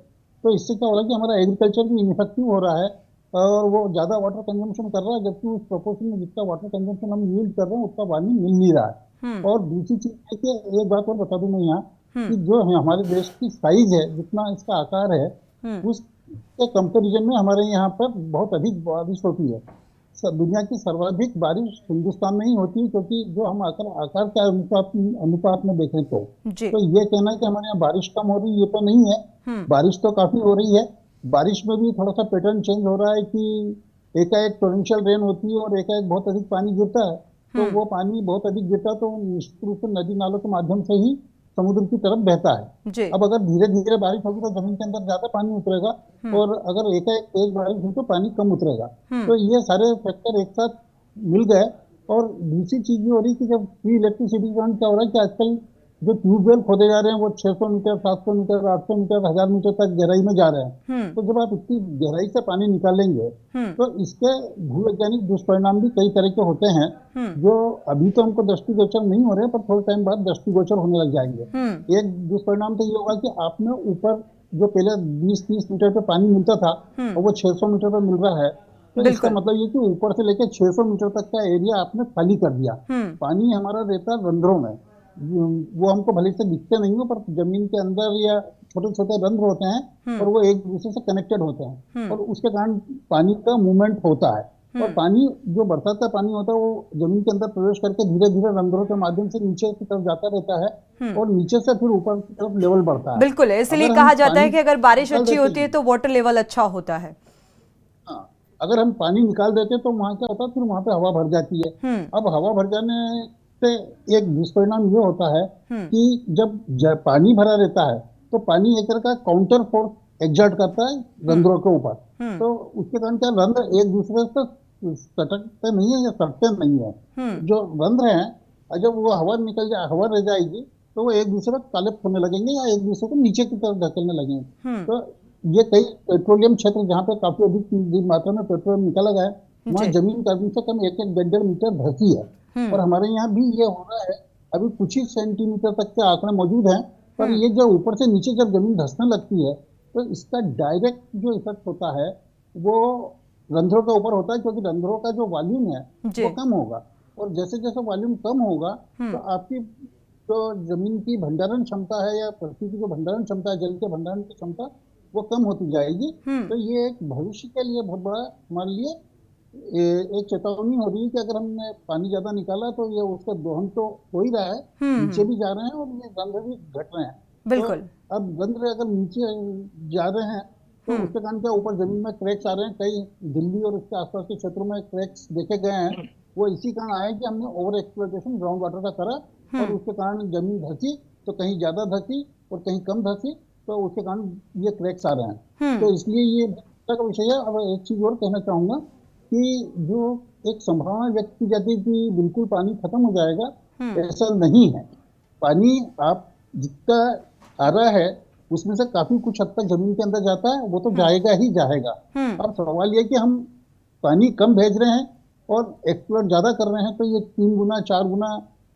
तो इससे क्या हो रहा है कि हमारा एग्रीकल्चर भी इनफेक्टिव हो रहा है और वो ज्यादा वाटर कंजम्पशन कर रहा है, जबकि उस प्रोपोर्शन में जितना वाटर कंजम्पशन हम यूज कर रहे हैं उतना पानी मिल नहीं रहा है। और दूसरी चीज है कि एक बात और बता दूं मैं यहाँ कि जो है हमारे देश की साइज है, जितना इसका आकार है, उसके कंपेरिजन में हमारे यहाँ पर बहुत अधिक बारिश होती है। दुनिया की सर्वाधिक बारिश हिंदुस्तान में ही होती है, क्योंकि जो हम आकार के अनुपात में देखें तो ये कहना है कि हमारे यहाँ बारिश कम हो रही है, ये तो नहीं है। बारिश तो काफी हो रही है। बारिश में भी थोड़ा सा पैटर्न चेंज हो रहा है कि एकाएक टोरेंशियल रेन होती है और एकाएक बहुत अधिक पानी गिरता है, तो वो पानी बहुत अधिक गिरता है तो निश्चित रूप से नदी नालों के माध्यम से ही समुद्र की तरफ बहता है। अब अगर धीरे धीरे बारिश होगी तो जमीन के अंदर ज्यादा पानी उतरेगा, और अगर एक बारिश हुई तो पानी कम उतरेगा। तो ये सारे फैक्टर एक साथ मिल गए। और दूसरी चीज ये हो रही है कि जब फ्री इलेक्ट्रिसिटी का क्या हो रहा है कि आजकल जो ट्यूबवेल खोदे जा रहे हैं वो 600 मीटर, 700 मीटर, 800 मीटर, 1000 मीटर तक गहराई में जा रहे हैं। तो जब आप इतनी गहराई से पानी निकालेंगे तो इसके भूवैज्ञानिक दुष्परिणाम भी कई तरह के होते हैं, जो अभी तो हमको दृष्टिगोचर नहीं हो रहे, पर थोड़े टाइम बाद दृष्टिगोचर होने लग जाएंगे। एक दुष्परिणाम तो ये होगा कि आपने ऊपर जो पहले 20-30 मीटर पे पानी मिलता था और वो 600 मीटर पे मिल रहा है, तो इसका मतलब ये कि ऊपर से लेकर 600 मीटर तक का एरिया आपने खाली कर दिया। पानी हमारा रहता है रंध्रों में, वो हमको भले से दिखते नहीं हो, पर जमीन के अंदर या छोटे छोटे रंध्र होते हैं और वो एक दूसरे से कनेक्टेड होते हैं, और उसके कारण पानी का मूवमेंट होता है। और पानी जो बरसात का पानी होता है वो जमीन के अंदर प्रवेश करके धीरे धीरे रंध्रों के माध्यम से नीचे की तरफ जाता रहता है और नीचे से फिर ऊपर की तरफ लेवल बढ़ता है। बिल्कुल, इसलिए कहा जाता है कि अगर बारिश अच्छी होती है तो वाटर लेवल अच्छा होता है। अगर हम पानी निकाल देते तो वहाँ क्या होता है, फिर वहाँ पे हवा भर जाती है। अब हवा भर जाने से एक दुष्परिणाम ये होता है कि जब पानी भरा रहता है तो पानी एक तरह का काउंटर फोर्स एग्जर्ट करता है रंध्रों के ऊपर, तो उसके कारण क्या रंध्र एक दूसरे से सटकते नहीं है या सटते नहीं है। जो रंध्र हैं जब वो हवा हवा रह जाएगी तो वो एक दूसरे को तालिब होने लगेंगे या एक दूसरे को नीचे की तरफ धकेलने लगेंगे। तो ये कई पेट्रोलियम क्षेत्र जहाँ पे काफी अधिक मात्रा में पेट्रोल निकाला गया है, वहाँ जमीन कम से कम 1-1.5 मीटर धसी है। और हमारे यहाँ भी ये हो रहा है, अभी कुछ ही सेंटीमीटर तक के आंकड़े मौजूद हैं, पर ये जब ऊपर से नीचे जब जमीन धंसने लगती है तो इसका डायरेक्ट जो इफेक्ट होता है वो रंध्रों के ऊपर होता है, क्योंकि रंध्रों का जो वॉल्यूम है वो कम होगा, और जैसे जैसे वॉल्यूम कम होगा तो आपकी जो जमीन की भंडारण क्षमता है या पृथ्वी की जो भंडारण क्षमता है, जल के भंडारण की क्षमता, वो कम होती जाएगी। तो ये एक भविष्य के लिए बहुत बड़ा हमारे लिए एक चेतावनी हो रही है कि अगर हमने पानी ज्यादा निकाला तो ये उसका दोहन तो हो ही रहा है, नीचे भी जा रहे हैं और ये रंध्र भी घट रहे हैं। बिल्कुल। तो अब रंध्र अगर नीचे जा रहे हैं तो उसके कारण क्या ऊपर जमीन में क्रैक्स आ रहे हैं। कई दिल्ली और उसके आसपास के क्षेत्रों में क्रैक्स देखे गए हैं। वो इसी कारण आए कि हमने ओवर एक्सप्लॉयटेशन ग्राउंड वाटर का करा और उसके कारण जमीन धसी, तो कहीं ज्यादा धसी और कहीं कम धसी, तो उसके कारण ये क्रैक्स आ रहे हैं। तो इसलिए ये चिंता का विषय है। अब एक चीज और कहना चाहूंगा कि जो एक संभावना व्यक्त की जाती है कि बिल्कुल पानी खत्म हो जाएगा, ऐसा नहीं है। पानी आप जितना आ रहा है उसमें से काफी कुछ हद तक जमीन के अंदर जाता है, वो तो जाएगा ही जाएगा। अब सवाल ये कि हम पानी कम भेज रहे हैं और एक्सप्लोर ज्यादा कर रहे हैं, तो ये 3 गुना 4 गुना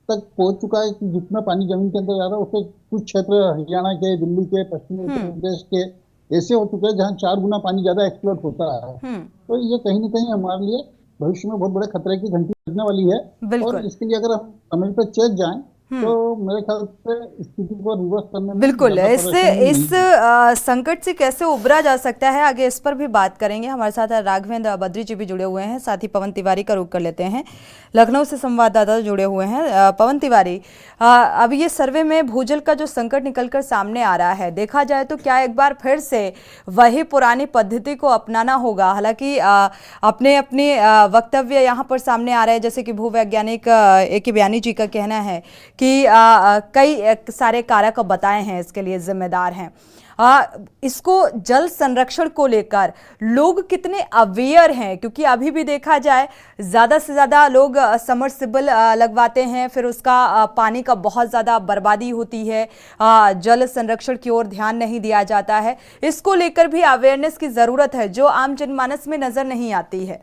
तक पहुंच चुका है कि जितना पानी जमीन के अंदर जा रहा है उससे कुछ क्षेत्र हरियाणा के, दिल्ली के, पश्चिमी उत्तर प्रदेश के ऐसे हो चुके हैं जहाँ 4 गुना पानी ज्यादा एक्सप्लोर होता है। तो ये कहीं ना कहीं हमारे लिए भविष्य में बहुत बड़े खतरे की घंटी बजने वाली है। और इसके लिए अगर हम समय पर चेत जाएं तो मेरे ख्याल से स्थिति को रिवर्स करने में बिल्कुल इस संकट से कैसे उबरा जा सकता है, आगे इस पर भी बात करेंगे। हमारे साथ राघवेंद्र बद्री जी भी जुड़े हुए हैं, साथ ही पवन तिवारी का रुख कर लेते हैं, लखनऊ से संवाददाता जुड़े हुए हैं। पवन तिवारी, अब ये सर्वे में भूजल का जो संकट निकलकर सामने आ रहा है, देखा जाए तो क्या एक बार फिर से वही पुरानी पद्धति को अपनाना होगा? हालांकि अपने वक्तव्य यहाँ पर सामने आ रहे हैं, जैसे कि भूवैज्ञानिक A.K. बयानी जी का कहना है कि कई सारे कारक बताए हैं इसके लिए जिम्मेदार हैं। इसको जल संरक्षण को लेकर लोग कितने अवेयर हैं? क्योंकि अभी भी देखा जाए ज़्यादा से ज़्यादा लोग समरसिबल लगवाते हैं, फिर उसका पानी का बहुत ज़्यादा बर्बादी होती है, जल संरक्षण की ओर ध्यान नहीं दिया जाता है। इसको लेकर भी अवेयरनेस की ज़रूरत है जो आम जनमानस में नज़र नहीं आती है।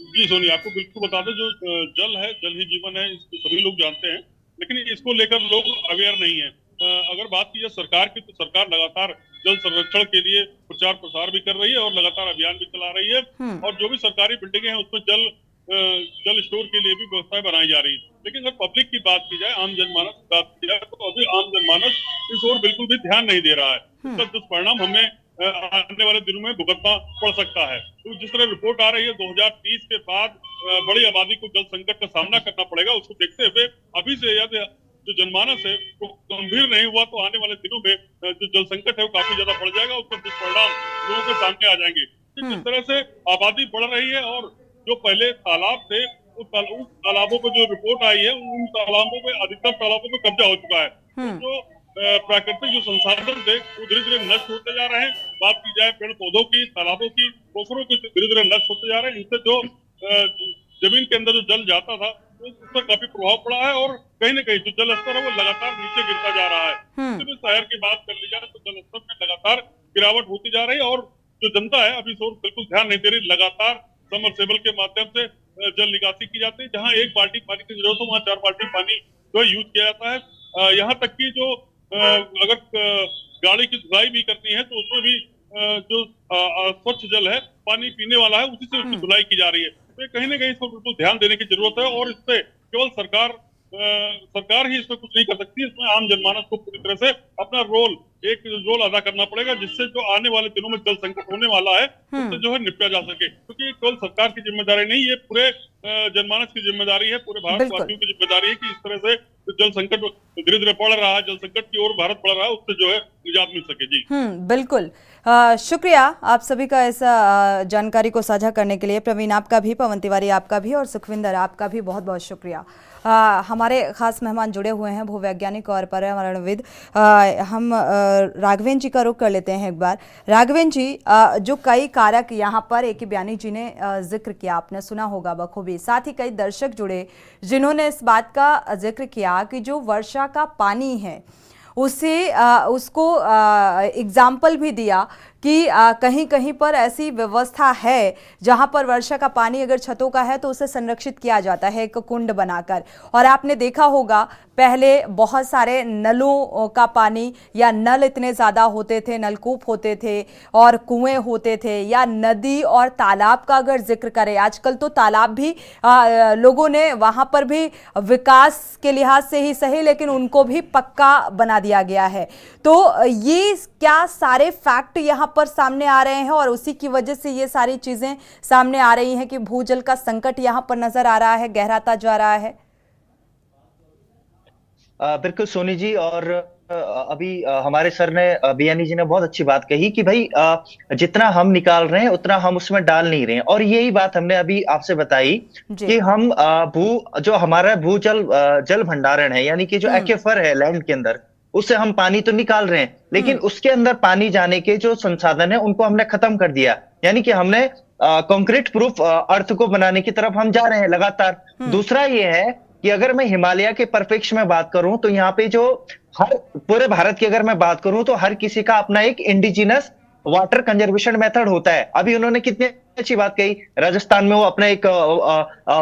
जी सोनी, आपको बिल्कुल बता दें, जो जल है, जल ही जीवन है, इसको सभी लोग जानते हैं, लेकिन इसको लेकर लोग अवेयर नहीं है। अगर बात की जाए सरकार की, तो सरकार लगातार जल संरक्षण के लिए प्रचार प्रसार भी कर रही है और लगातार अभियान भी चला रही है। और जो भी सरकारी बिल्डिंगें हैं उसमें जल स्टोर के लिए भी व्यवस्थाएं बनाई जा रही है। लेकिन अगर पब्लिक की बात की जाए, आम जनमानस की बात की जाए, तो अभी आम जनमानस इस ओर बिल्कुल भी ध्यान नहीं दे रहा है। इसका दुष्परिणाम हमें आने वाले दिनों में भुगतना पड़ सकता है। तो जिस तरह रिपोर्ट आ रही है 2030 के बाद बड़ी आबादी को जल संकट का सामना करना पड़ेगा, उसको देखते हुए अभी से यदि जो जनमानस है वो गंभीर नहीं हुआ तो आने वाले दिनों में जो जल संकट है वो काफी ज्यादा बढ़ जाएगा, उसका दुष्परिणाम लोगों के सामने आ जाएंगे। जिस तरह से आबादी बढ़ रही है और जो पहले तालाब थे उस तालाबों पर जो रिपोर्ट आई है, उन तालाबों में, अधिकतर तालाबों में कब्जा हो चुका है। जो प्राकृतिक जो संसाधन थे वो धीरे धीरे नष्ट होते जा रहे हैं। बात की जाए पेड़ पौधों की, तालाबों की, पोखरों की, धीरे धीरे नष्ट होते जा रहे हैं। इससे जो जमीन के अंदर जो जल जाता था उस पर काफी प्रभाव पड़ा है और कहीं न कहीं जो जल स्तर है वो लगातार नीचे गिरता जा रहा है। सिर्फ शहर की बात कर ली जाए तो जल स्तर में लगातार गिरावट होती जा रही है और जो जनता है अभी इस ओर बिल्कुल ध्यान नहीं दे रही। लगातार समरसेबल के माध्यम से जल निकासी की जाती है, जहाँ 1 बाल्टी पानी की जरूरत हो वहाँ 4 बाल्टी पानी जो है यूज किया जाता है। यहाँ तक कि जो अगर गाड़ी की धुलाई भी करनी है तो उसमें भी जो स्वच्छ जल है, पानी पीने वाला है, उसी से उसकी धुलाई की जा रही है। तो कहीं ना कहीं इसको बिल्कुल ध्यान देने की जरूरत है और इससे केवल सरकार ही इसमें कुछ नहीं कर सकती। इसमें आम जनमानस को पूरी तरह से अपना रोल अदा करना पड़ेगा, जिससे जो आने वाले दिनों में जल संकट होने वाला है उससे जो है निपटा जा सके। क्योंकि केवल सरकार की जिम्मेदारी नहीं, ये पूरे जनमानस की जिम्मेदारी है, पूरे भारतवासियों की जिम्मेदारी है कि इस तरह से जल संकट धीरे धीरे बढ़ रहा है, जल संकट की ओर भारत बढ़ रहा है, उससे जो है निजात मिल सके। जी बिल्कुल, शुक्रिया आप सभी का ऐसा जानकारी को साझा करने के लिए। प्रवीण आपका भी, पवन तिवारी आपका भी और सुखविंदर आपका भी बहुत बहुत शुक्रिया। हमारे खास मेहमान जुड़े हुए हैं भूवैज्ञानिक और पर्यावरणविद। हम राघवेंद्र जी का रुख कर लेते हैं एक बार। राघवेंद्र जी, जो कई कारक यहाँ पर A.K. बयानी जी ने जिक्र किया, आपने सुना होगा बखूबी, साथ ही कई दर्शक जुड़े जिन्होंने इस बात का जिक्र किया कि जो वर्षा का पानी है उसको एग्जाम्पल भी दिया कि कहीं कहीं पर ऐसी व्यवस्था है जहां पर वर्षा का पानी अगर छतों का है तो उसे संरक्षित किया जाता है एक कुंड बनाकर। और आपने देखा होगा पहले बहुत सारे नलों का पानी या नल इतने ज़्यादा होते थे, नलकूप होते थे और कुएं होते थे, या नदी और तालाब का अगर जिक्र करें, आजकल तो तालाब भी लोगों ने वहाँ पर भी विकास के लिहाज से ही सही लेकिन उनको भी पक्का बना दिया गया है। तो ये क्या सारे फैक्ट यहाँ पर सामने आ रहे हैं और उसी की वजह से ये सारी चीज़ें सामने आ रही हैं कि भूजल का संकट यहाँ पर नजर आ रहा है, गहराता जा रहा है। बिल्कुल सोनी जी, और अभी हमारे सर ने बियानी जी ने बहुत अच्छी बात कही कि भाई जितना हम निकाल रहे हैं उतना हम उसमें डाल नहीं रहे हैं। और यही बात हमने अभी आपसे बताई कि हम जो हमारा भूजल जल भंडारण है, यानी कि जो एक्वेफर है लैंड के अंदर, उससे हम पानी तो निकाल रहे हैं लेकिन उसके अंदर पानी जाने के जो संसाधन है उनको हमने खत्म कर दिया। यानी कि हमने कंक्रीट प्रूफ अर्थ को बनाने की तरफ हम जा रहे हैं लगातार। दूसरा ये है कि अगर मैं हिमालय के परिप्रेक्ष्य में बात करूं तो यहाँ पे जो हर पूरे भारत की अगर मैं बात करूं तो हर किसी का अपना एक इंडिजिनस वाटर कंजर्वेशन मेथड होता है। अभी उन्होंने कितनी अच्छी बात कही, राजस्थान में वो अपना एक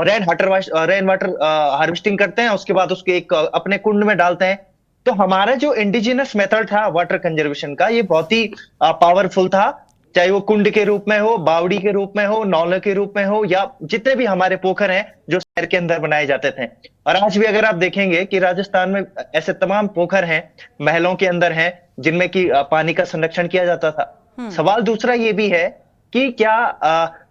रेन वाटर हार्वेस्टिंग करते हैं, उसके बाद उसके एक अपने कुंड में डालते हैं। तो हमारा जो इंडिजिनस मेथड था वाटर कंजर्वेशन का, ये बहुत ही पावरफुल था, चाहे वो कुंड के रूप में हो, बावड़ी के रूप में हो, नौले के रूप में हो, या जितने भी हमारे पोखर हैं जो शहर के अंदर बनाए जाते थे। और आज भी अगर आप देखेंगे कि राजस्थान में ऐसे तमाम पोखर हैं, महलों के अंदर हैं, जिनमें कि पानी का संरक्षण किया जाता था। सवाल दूसरा ये भी है कि क्या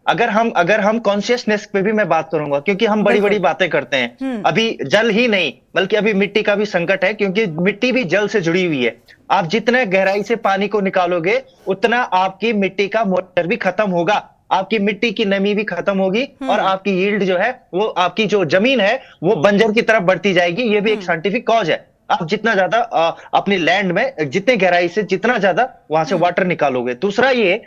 अगर हम कॉन्शियसनेस पे भी मैं बात करूंगा, क्योंकि हम बड़ी बड़ी बातें करते हैं, अभी जल ही नहीं बल्कि अभी मिट्टी का भी संकट है, क्योंकि मिट्टी भी जल से जुड़ी हुई है। आप जितने गहराई से पानी को निकालोगे उतना आपकी मिट्टी का मॉइस्चर भी खत्म होगा, आपकी मिट्टी की नमी भी खत्म होगी और आपकी यील्ड जो है, वो आपकी जो जमीन है वो बंजर की तरफ बढ़ती जाएगी। ये भी एक साइंटिफिक कॉज है। आप जितना ज्यादा अपनी लैंड में जितने गहराई से जितना ज्यादा वहां से वाटर निकालोगे। दूसरा ये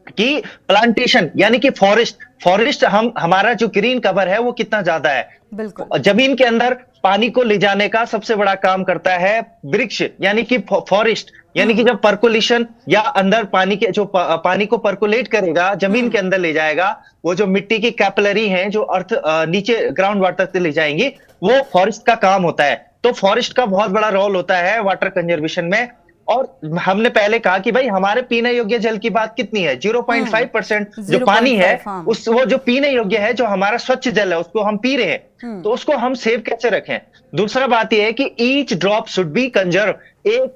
कि प्लांटेशन यानी कि फॉरेस्ट हमारा जो ग्रीन कवर है वो कितना ज्यादा है। बिल्कुल। जमीन के अंदर पानी को ले जाने का सबसे बड़ा काम करता है वृक्ष, यानी कि फॉरेस्ट, यानी कि जब पर्कुलेशन या अंदर पानी के जो पानी को पर्कुलेट करेगा, जमीन के अंदर ले जाएगा, वो जो मिट्टी की कैपिलरी हैं जो अर्थ नीचे ग्राउंड वाटर से ले जाएंगी, वो फॉरेस्ट का काम होता है। तो फॉरेस्ट का बहुत बड़ा रोल होता है वाटर कंजर्वेशन में। और हमने पहले कहा कि भाई हमारे पीने योग्य जल की बात कितनी है, 0.5% जो पानी है, वो जो पीने योग्य है, जो हमारा स्वच्छ जल है, उसको हम पी रहे हैं, तो उसको हम सेव कैसे रखें। दूसरा बात यह है कि each drop should be conserve,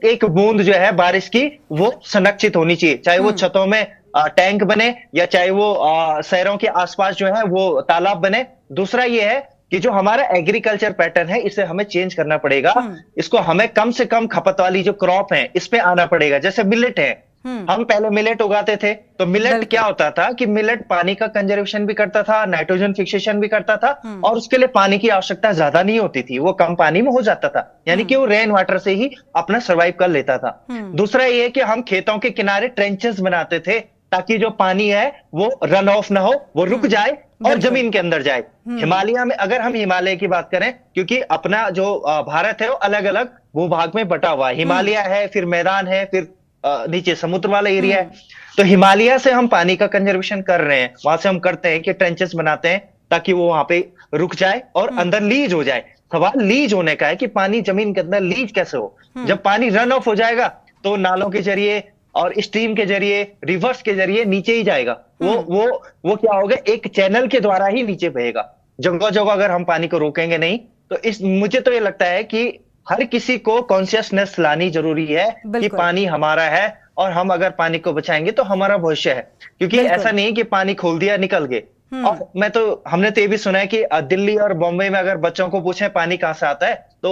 एक बूंद जो है बारिश की वो संरक्षित होनी चाहिए, चाहे वो छतों में टैंक बने या चाहे वो शहरों के आसपास जो है वो तालाब बने। दूसरा ये है कि जो हमारा एग्रीकल्चर पैटर्न है इसे हमें चेंज करना पड़ेगा, इसको हमें कम से कम खपत वाली जो क्रॉप है इस पे आना पड़ेगा। जैसे मिलेट है, हम पहले मिलेट उगाते थे, तो मिलेट क्या होता था कि मिलेट पानी का कंजर्वेशन भी करता था, नाइट्रोजन फिक्सेशन भी करता था, और उसके लिए पानी की आवश्यकता ज्यादा नहीं होती थी, वो कम पानी में हो जाता था, यानी कि वो रेन वाटर से ही अपना सर्वाइव कर लेता था। दूसरा ये कि हम खेतों के किनारे ट्रेंचेस बनाते थे ताकि जो पानी है वो रन ऑफ ना हो, वो रुक जाए और जमीन के अंदर जाए। हिमालय में अगर हम हिमालय की बात करें, क्योंकि अपना जो भारत है वो अलग अलग भूभाग में बटा हुआ है, हिमालय है, फिर मैदान है, फिर नीचे समुद्र वाला एरिया है। तो हिमालय से हम पानी का कंजर्वेशन कर रहे हैं, वहां से हम करते हैं कि ट्रेंचेस बनाते हैं ताकि वो वहां पे रुक जाए और अंदर लीज हो जाए। सवाल लीज होने का है कि पानी जमीन के अंदर लीज कैसे हो। जब पानी रन ऑफ हो जाएगा तो नालों के जरिए और स्ट्रीम के जरिए, रिवर्स के जरिए नीचे ही जाएगा। वो क्या होगा, एक चैनल के द्वारा ही नीचे बहेगा। जगह जगह अगर हम पानी को रोकेंगे नहीं तो मुझे तो ये लगता है कि हर किसी को कॉन्शियसनेस लानी जरूरी है कि पानी हमारा है और हम अगर पानी को बचाएंगे तो हमारा भविष्य है। क्योंकि ऐसा नहीं कि पानी खोल दिया निकल गए। और हमने तो ये भी सुना है कि दिल्ली और बॉम्बे में अगर बच्चों को पूछें पानी कहाँ से आता है तो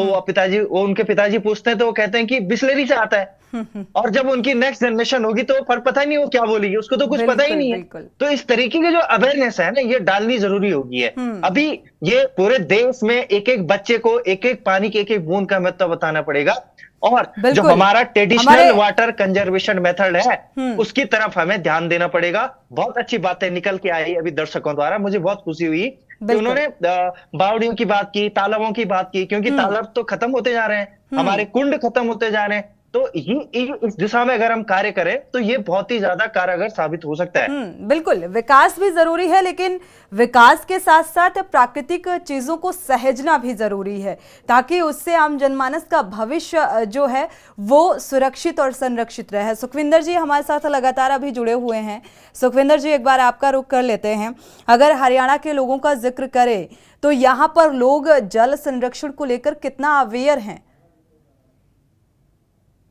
उनके पिताजी पूछते हैं तो वो कहते हैं कि बिस्लरी से आता है। और जब उनकी नेक्स्ट जनरेशन होगी तो पता ही नहीं वो क्या बोलेगी, उसको तो कुछ पता ही नहीं है। तो इस तरीके की जो अवेयरनेस है ना, ये डालनी जरूरी होगी है। अभी ये पूरे देश में एक एक बच्चे को एक एक पानी की एक एक बूंद का महत्व बताना पड़ेगा। और जो हमारा ट्रेडिशनल वाटर कंजर्वेशन मेथड है उसकी तरफ हमें ध्यान देना पड़ेगा। बहुत अच्छी बातें निकल के आई अभी दर्शकों द्वारा, मुझे बहुत खुशी हुई कि उन्होंने बावड़ियों की बात की, तालाबों की बात की, क्योंकि तालाब तो खत्म होते जा रहे हैं, हमारे कुंड खत्म होते जा रहे हैं। तो इस दिशा में अगर हम कार्य करें तो ये बहुत ही ज्यादा कारगर साबित हो सकता है। बिल्कुल, विकास भी जरूरी है, लेकिन विकास के साथ साथ प्राकृतिक चीजों को सहेजना भी जरूरी है, ताकि उससे आम जनमानस का भविष्य जो है वो सुरक्षित और संरक्षित रहे। सुखविंदर जी हमारे साथ लगातार अभी जुड़े हुए हैं। सुखविंदर जी, एक बार आपका रुख कर लेते हैं। अगर हरियाणा के लोगों का जिक्र करें तो यहाँ पर लोग जल संरक्षण को लेकर कितना अवेयर हैं?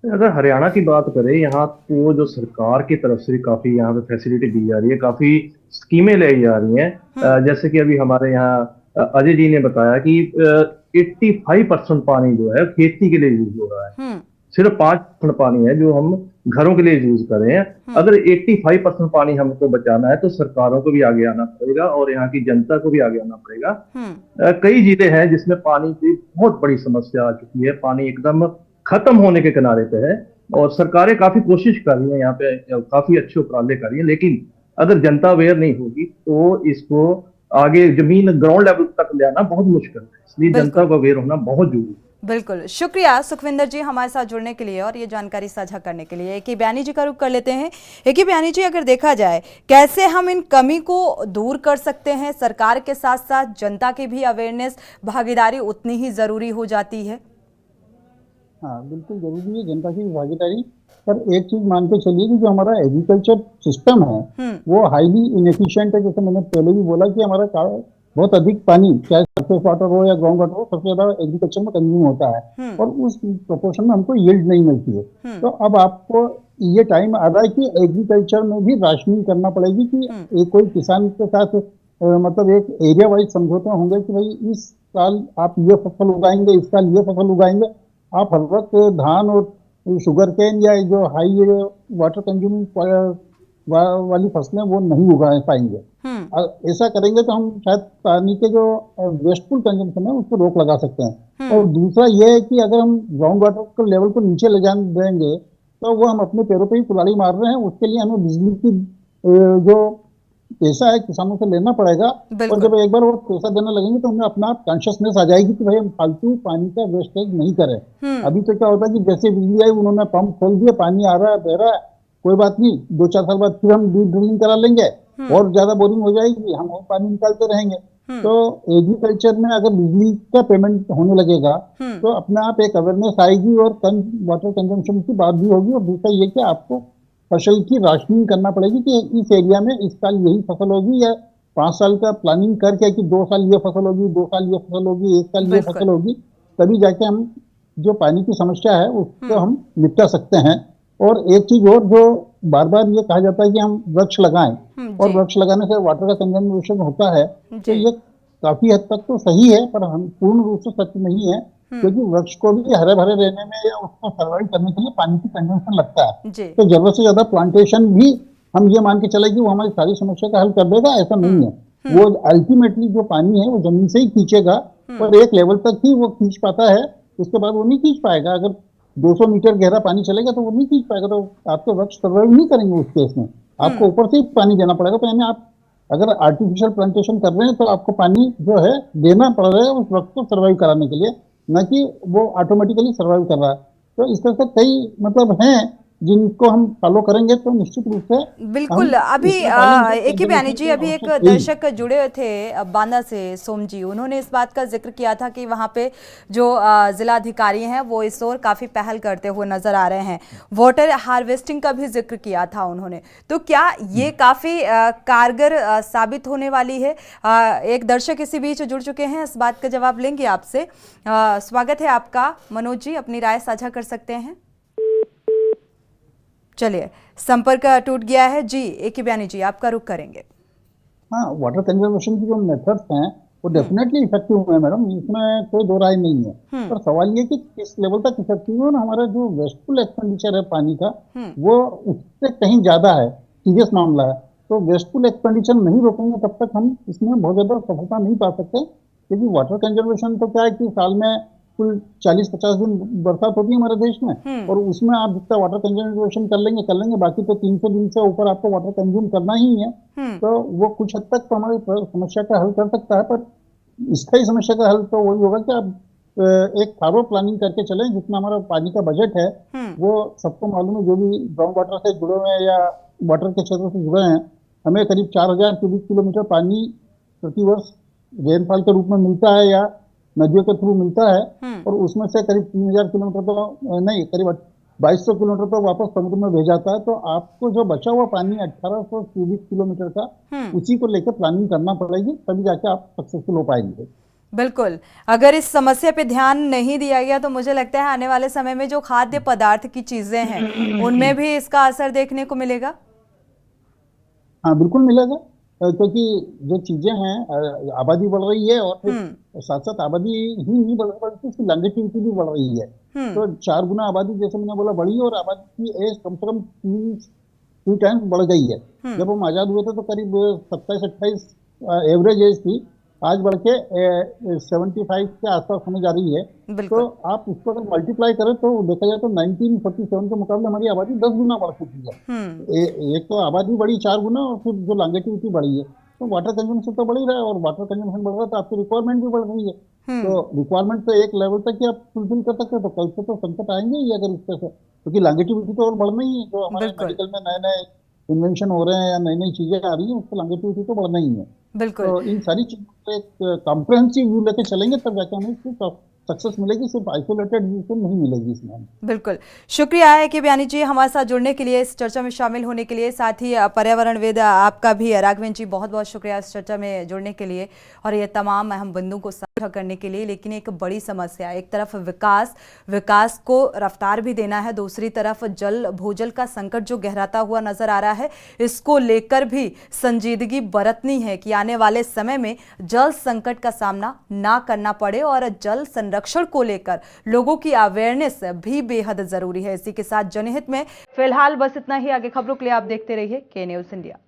अगर हरियाणा की बात करें, यहाँ तो जो सरकार की तरफ से काफी यहाँ पे फैसिलिटी दी जा रही है, काफी स्कीमें लाई जा रही हैं। जैसे कि अभी हमारे यहाँ अजय जी ने बताया कि 85% पानी जो है खेती के लिए यूज हो रहा है। सिर्फ 5% पानी है जो हम घरों के लिए यूज कर रहे हैं। अगर 85% पानी हमको बचाना है तो सरकारों को भी आगे आना पड़ेगा और यहाँ की जनता को भी आगे आना पड़ेगा। कई जिले हैं जिसमें पानी की बहुत बड़ी समस्या आ चुकी है, पानी एकदम खत्म होने के किनारे पे है और सरकारें काफी कोशिश कर रही हैं, यहाँ पे काफी अच्छे उपराले कर रही हैं, लेकिन अगर जनता अवेयर नहीं होगी तो इसको आगे जमीन ग्राउंड लेवल तक ले आना बहुत मुश्किल है। इसलिए जनता को अवेयर होना बहुत जरूरी है। बिल्कुल, शुक्रिया सुखविंदर जी हमारे साथ जुड़ने के लिए और ये जानकारी साझा करने के लिए। ए.के. बयानी जी का रुख कर लेते हैं। ए.के. बयानी जी, अगर देखा जाए कैसे हम इन कमी को दूर कर सकते हैं? सरकार के साथ साथ जनता की भी अवेयरनेस, भागीदारी उतनी ही जरूरी हो जाती है। हाँ, बिल्कुल जरूरी है जनता की भागीदारी। पर एक चीज मान के चलिए कि जो हमारा एग्रीकल्चर सिस्टम है वो हाईली इनएफिशिएंट है। जैसे मैंने पहले भी बोला कि हमारा बहुत अधिक पानी, चाहे सरफेस वाटर हो या ग्राउंड वाटर हो, सबसे ज्यादा एग्रीकल्चर में कंज्यूम होता है और उस प्रोपोर्शन में हमको यील्ड नहीं मिलती है। तो अब आपको ये टाइम आ रहा है कि एग्रीकल्चर में भी राशनिंग करना पड़ेगी कि एक कोई किसान के साथ मतलब एक एरिया वाइज समझौते होंगे कि भाई इस साल आप ये फसल उगाएंगे, इस साल ये फसल उगाएंगे। आप हर वक्त धान और शुगर केन या जो हाई वाटर कंज्यूमिंग वाली फसलें वो नहीं उगा पाएंगे। ऐसा करेंगे तो हम शायद पानी के जो वेस्टफुल कंजम्पशन है उसको रोक लगा सकते हैं। और दूसरा ये है कि अगर हम ग्राउंड वाटर के लेवल को नीचे ले जाने देंगे तो वो हम अपने पैरों पे ही कुल्हाड़ी मार रहे हैं। उसके लिए हमें बिजली की जो पैसा है किसानों से लेना पड़ेगा और जब एक बार वो पैसा देने लगेंगे तो हमें अपना कॉन्शियसनेस आ जाएगी कि भाई हम फालतू पानी का वेस्टेज नहीं करें। अभी तो क्या होता है कि जैसे बिजली आई उन्होंने पंप खोल दिया, पानी आ रहा है, बह रहा है, कोई बात नहीं, 2-4 साल बाद फिर हम डीप ड्रिलिंग करा लेंगे और ज्यादा बोरिंग हो जाएगी, हम और पानी निकालते रहेंगे। तो एग्रीकल्चर में अगर बिजली का पेमेंट होने लगेगा तो अपने आप एक अवेयरनेस आएगी और कम वाटर कंजम्पशन की बात भी होगी। और दूसरा ये कि आपको फसल की राशनिंग करना पड़ेगी कि इस एरिया में इस साल यही फसल होगी, या 5 साल का प्लानिंग करके कि 2 साल ये फसल होगी, 2 साल ये फसल होगी, 1 साल ये फसल होगी, तभी जाके हम जो पानी की समस्या है उसको हम निपटा सकते हैं। और एक चीज और जो बार बार ये कहा जाता है कि हम वृक्ष लगाएं और वृक्ष लगाने से वाटर का कंजम्पशन होता है, तो ये काफी हद तक तो सही है पर हम पूर्ण रूप से सच नहीं है, क्योंकि वृक्ष को भी हरे भरे रहने में या उसको सर्वाइव करने के लिए पानी की कंजम्पशन लगता है। तो जरूरत से ज्यादा प्लांटेशन भी हम ये मान के चले कि वो हमारी सारी समस्या का हल कर देगा, ऐसा नहीं है। वो अल्टीमेटली जो पानी है वो जमीन से ही खींचेगा और एक लेवल तक ही वो खींच पाता है, उसके बाद वो नहीं खींच पाएगा। अगर 200 मीटर गहरा पानी चलेगा तो वो नहीं खींच पाएगा, तो आपके वृक्ष सर्वाइव नहीं करेंगे उस केस में, आपको ऊपर से ही पानी देना पड़ेगा। तो यानी आप अगर आर्टिफिशियल प्लांटेशन कर रहे हैं तो आपको पानी जो है देना पड़ रहा है उस वृक्ष को सर्वाइव कराने के लिए, न कि वो ऑटोमेटिकली सर्वाइव कर रहा है। तो इस तरह से कई मतलब हैं जिनको हम फॉलो करेंगे तो निश्चित रूप से बिल्कुल। अभी ए.के. बयानी जी, अभी एक दर्शक जुड़े थे बांदा से, सोम जी, उन्होंने इस बात का जिक्र किया था कि वहाँ पे जो जिला अधिकारी हैं वो इस ओर काफ़ी पहल करते हुए नजर आ रहे हैं। वाटर हार्वेस्टिंग का भी जिक्र किया था उन्होंने, तो क्या ये काफ़ी कारगर साबित होने वाली है? एक दर्शक इसी बीच जुड़ चुके हैं, इस बात का जवाब लेंगे आपसे। स्वागत है आपका मनोज जी, अपनी राय साझा कर सकते हैं। चलिए, संपर्क टूट गया है जी। ए.के. बयानी जी, आपका रुख करेंगे। हाँ, वाटर कंजर्वेशन की जो मेथड्स हैं वो डेफिनेटली इफेक्टिव है मैडम, इसमें कोई दो राय नहीं है। पर सवाल ये कि किस लेवल तक इफेक्टिव है, और हमारा जो वेस्टफुल एक्सपेंडिचर है पानी का वो उससे कहीं ज्यादा है, सीरियस मामला है। तो वेस्टफुल एक्सपेंडिचर नहीं रोकेंगे तब तक हम इसमें बहुत ज्यादा सफलता नहीं पा सकते, क्योंकि वाटर कंजर्वेशन तो क्या है कि साल में कुल 40-50 दिन बरसात होती है हमारे देश में, और उसमें आप जितना वाटर कंजर्वेशन कर लेंगे, बाकी तो 300 दिन से ऊपर आपको वाटर कंज्यूम करना ही है। तो वो कुछ हद तक तो हमारी समस्या का हल कर सकता है, पर स्थायी समस्या का हल तो वही होगा कि आप एक थारो प्लानिंग करके चलें। जितना हमारा पानी का बजट है वो सबको मालूम है, जो भी ग्राउंड वाटर से जुड़े हुए हैं या वाटर के क्षेत्र से जुड़े हैं, हमें करीब 4000 क्यूबिक किलोमीटर पानी प्रतिवर्ष रेनफॉल के रूप में मिलता है या नदियों के थ्रू मिलता है, और उसमें से करीब 3000 किलोमीटर तो नहीं, करीब 2200 किलोमीटर तो वापस समुद्र में भेज जाता है। तो आपको जो बचा हुआ पानी 1800 क्यूबिक किलोमीटर का, उसी को लेकर प्लानिंग करना पड़ेगी, तभी जाके आप सक्सेसफुल हो पाएंगे। बिल्कुल, अगर इस समस्या पे ध्यान नहीं दिया गया तो मुझे लगता है आने वाले समय में जो खाद्य पदार्थ की चीजें हैं उनमें भी इसका असर देखने को मिलेगा। हाँ बिल्कुल मिलेगा, क्योंकि जो चीजें हैं, आबादी बढ़ रही है और फिर साथ साथ आबादी ही नहीं बढ़ रही, उसकी लॉन्जेटिविटी भी बढ़ रही है। तो 4 गुना आबादी, जैसे मैंने बोला, बढ़ी है, और आबादी की एज कम से कम 3 टाइम्स बढ़ गई है। जब हम आजाद हुए थे तो करीब 27-28 एवरेज एज थी, आज बढ़ के 75 के आसपास होने जा रही है। तो आप उसको अगर मल्टीप्लाई करें तो देखा जाए तो 1947 के मुकाबले हमारी आबादी 10 गुना बढ़ चुकी है। एक तो आबादी बढ़ी 4 गुना, और फिर जो लॉन्जेटिविटी बढ़ी है, तो वाटर कंजम्पशन तो बढ़ ही रहा है, और वाटर कंजम्पशन बढ़ रहा है तो आपकी रिक्वायरमेंट भी बढ़ रही है। तो रिक्वायरमेंट तो एक लेवल तक ही आप फुलफिल कर सकते हैं, तो कल से तो संकट आएंगे ही अगर इस तरह से, क्योंकि लॉन्जेटिविटी तो और बढ़ना ही है। जो हमारे मेडिकल में नए नए इन्वेंशन हो रहे हैं या नई नई चीजें आ रही है, उसको लॉन्जेटिविटी तो बढ़ना ही है। बिल्कुल, तो इन सारी चीजों को एक कॉम्प्रिहेंसिव व्यू लेके चलेंगे तब जाके हमें इसकी सक्सेस मिलेगी, सिर्फ आइसोलेटेड व्यू से नहीं मिलेगी इसमें। बिल्कुल, शुक्रिया है कि बयानी जी हमारे साथ जुड़ने के लिए, इस चर्चा में शामिल होने के लिए। साथ ही पर्यावरणविद आपका भी, राघवेंद्र जी, बहुत बहुत शुक्रिया इस चर्चा में जुड़ने के लिए और ये तमाम अहम बिंदुओं को साझा करने के लिए। लेकिन एक बड़ी समस्या, एक तरफ विकास को रफ्तार भी देना है, दूसरी तरफ जल भूजल का संकट जो गहराता हुआ नजर आ रहा है, इसको लेकर भी संजीदगी बरतनी है कि आने वाले समय में जल संकट का सामना ना करना पड़े, और जल संरक्षण को लेकर लोगों की अवेयरनेस भी बेहद जरूरी है। इसी के साथ जनहित में फिलहाल बस इतना ही। आगे खबरों के लिए आप देखते रहिए के न्यूज़ इंडिया।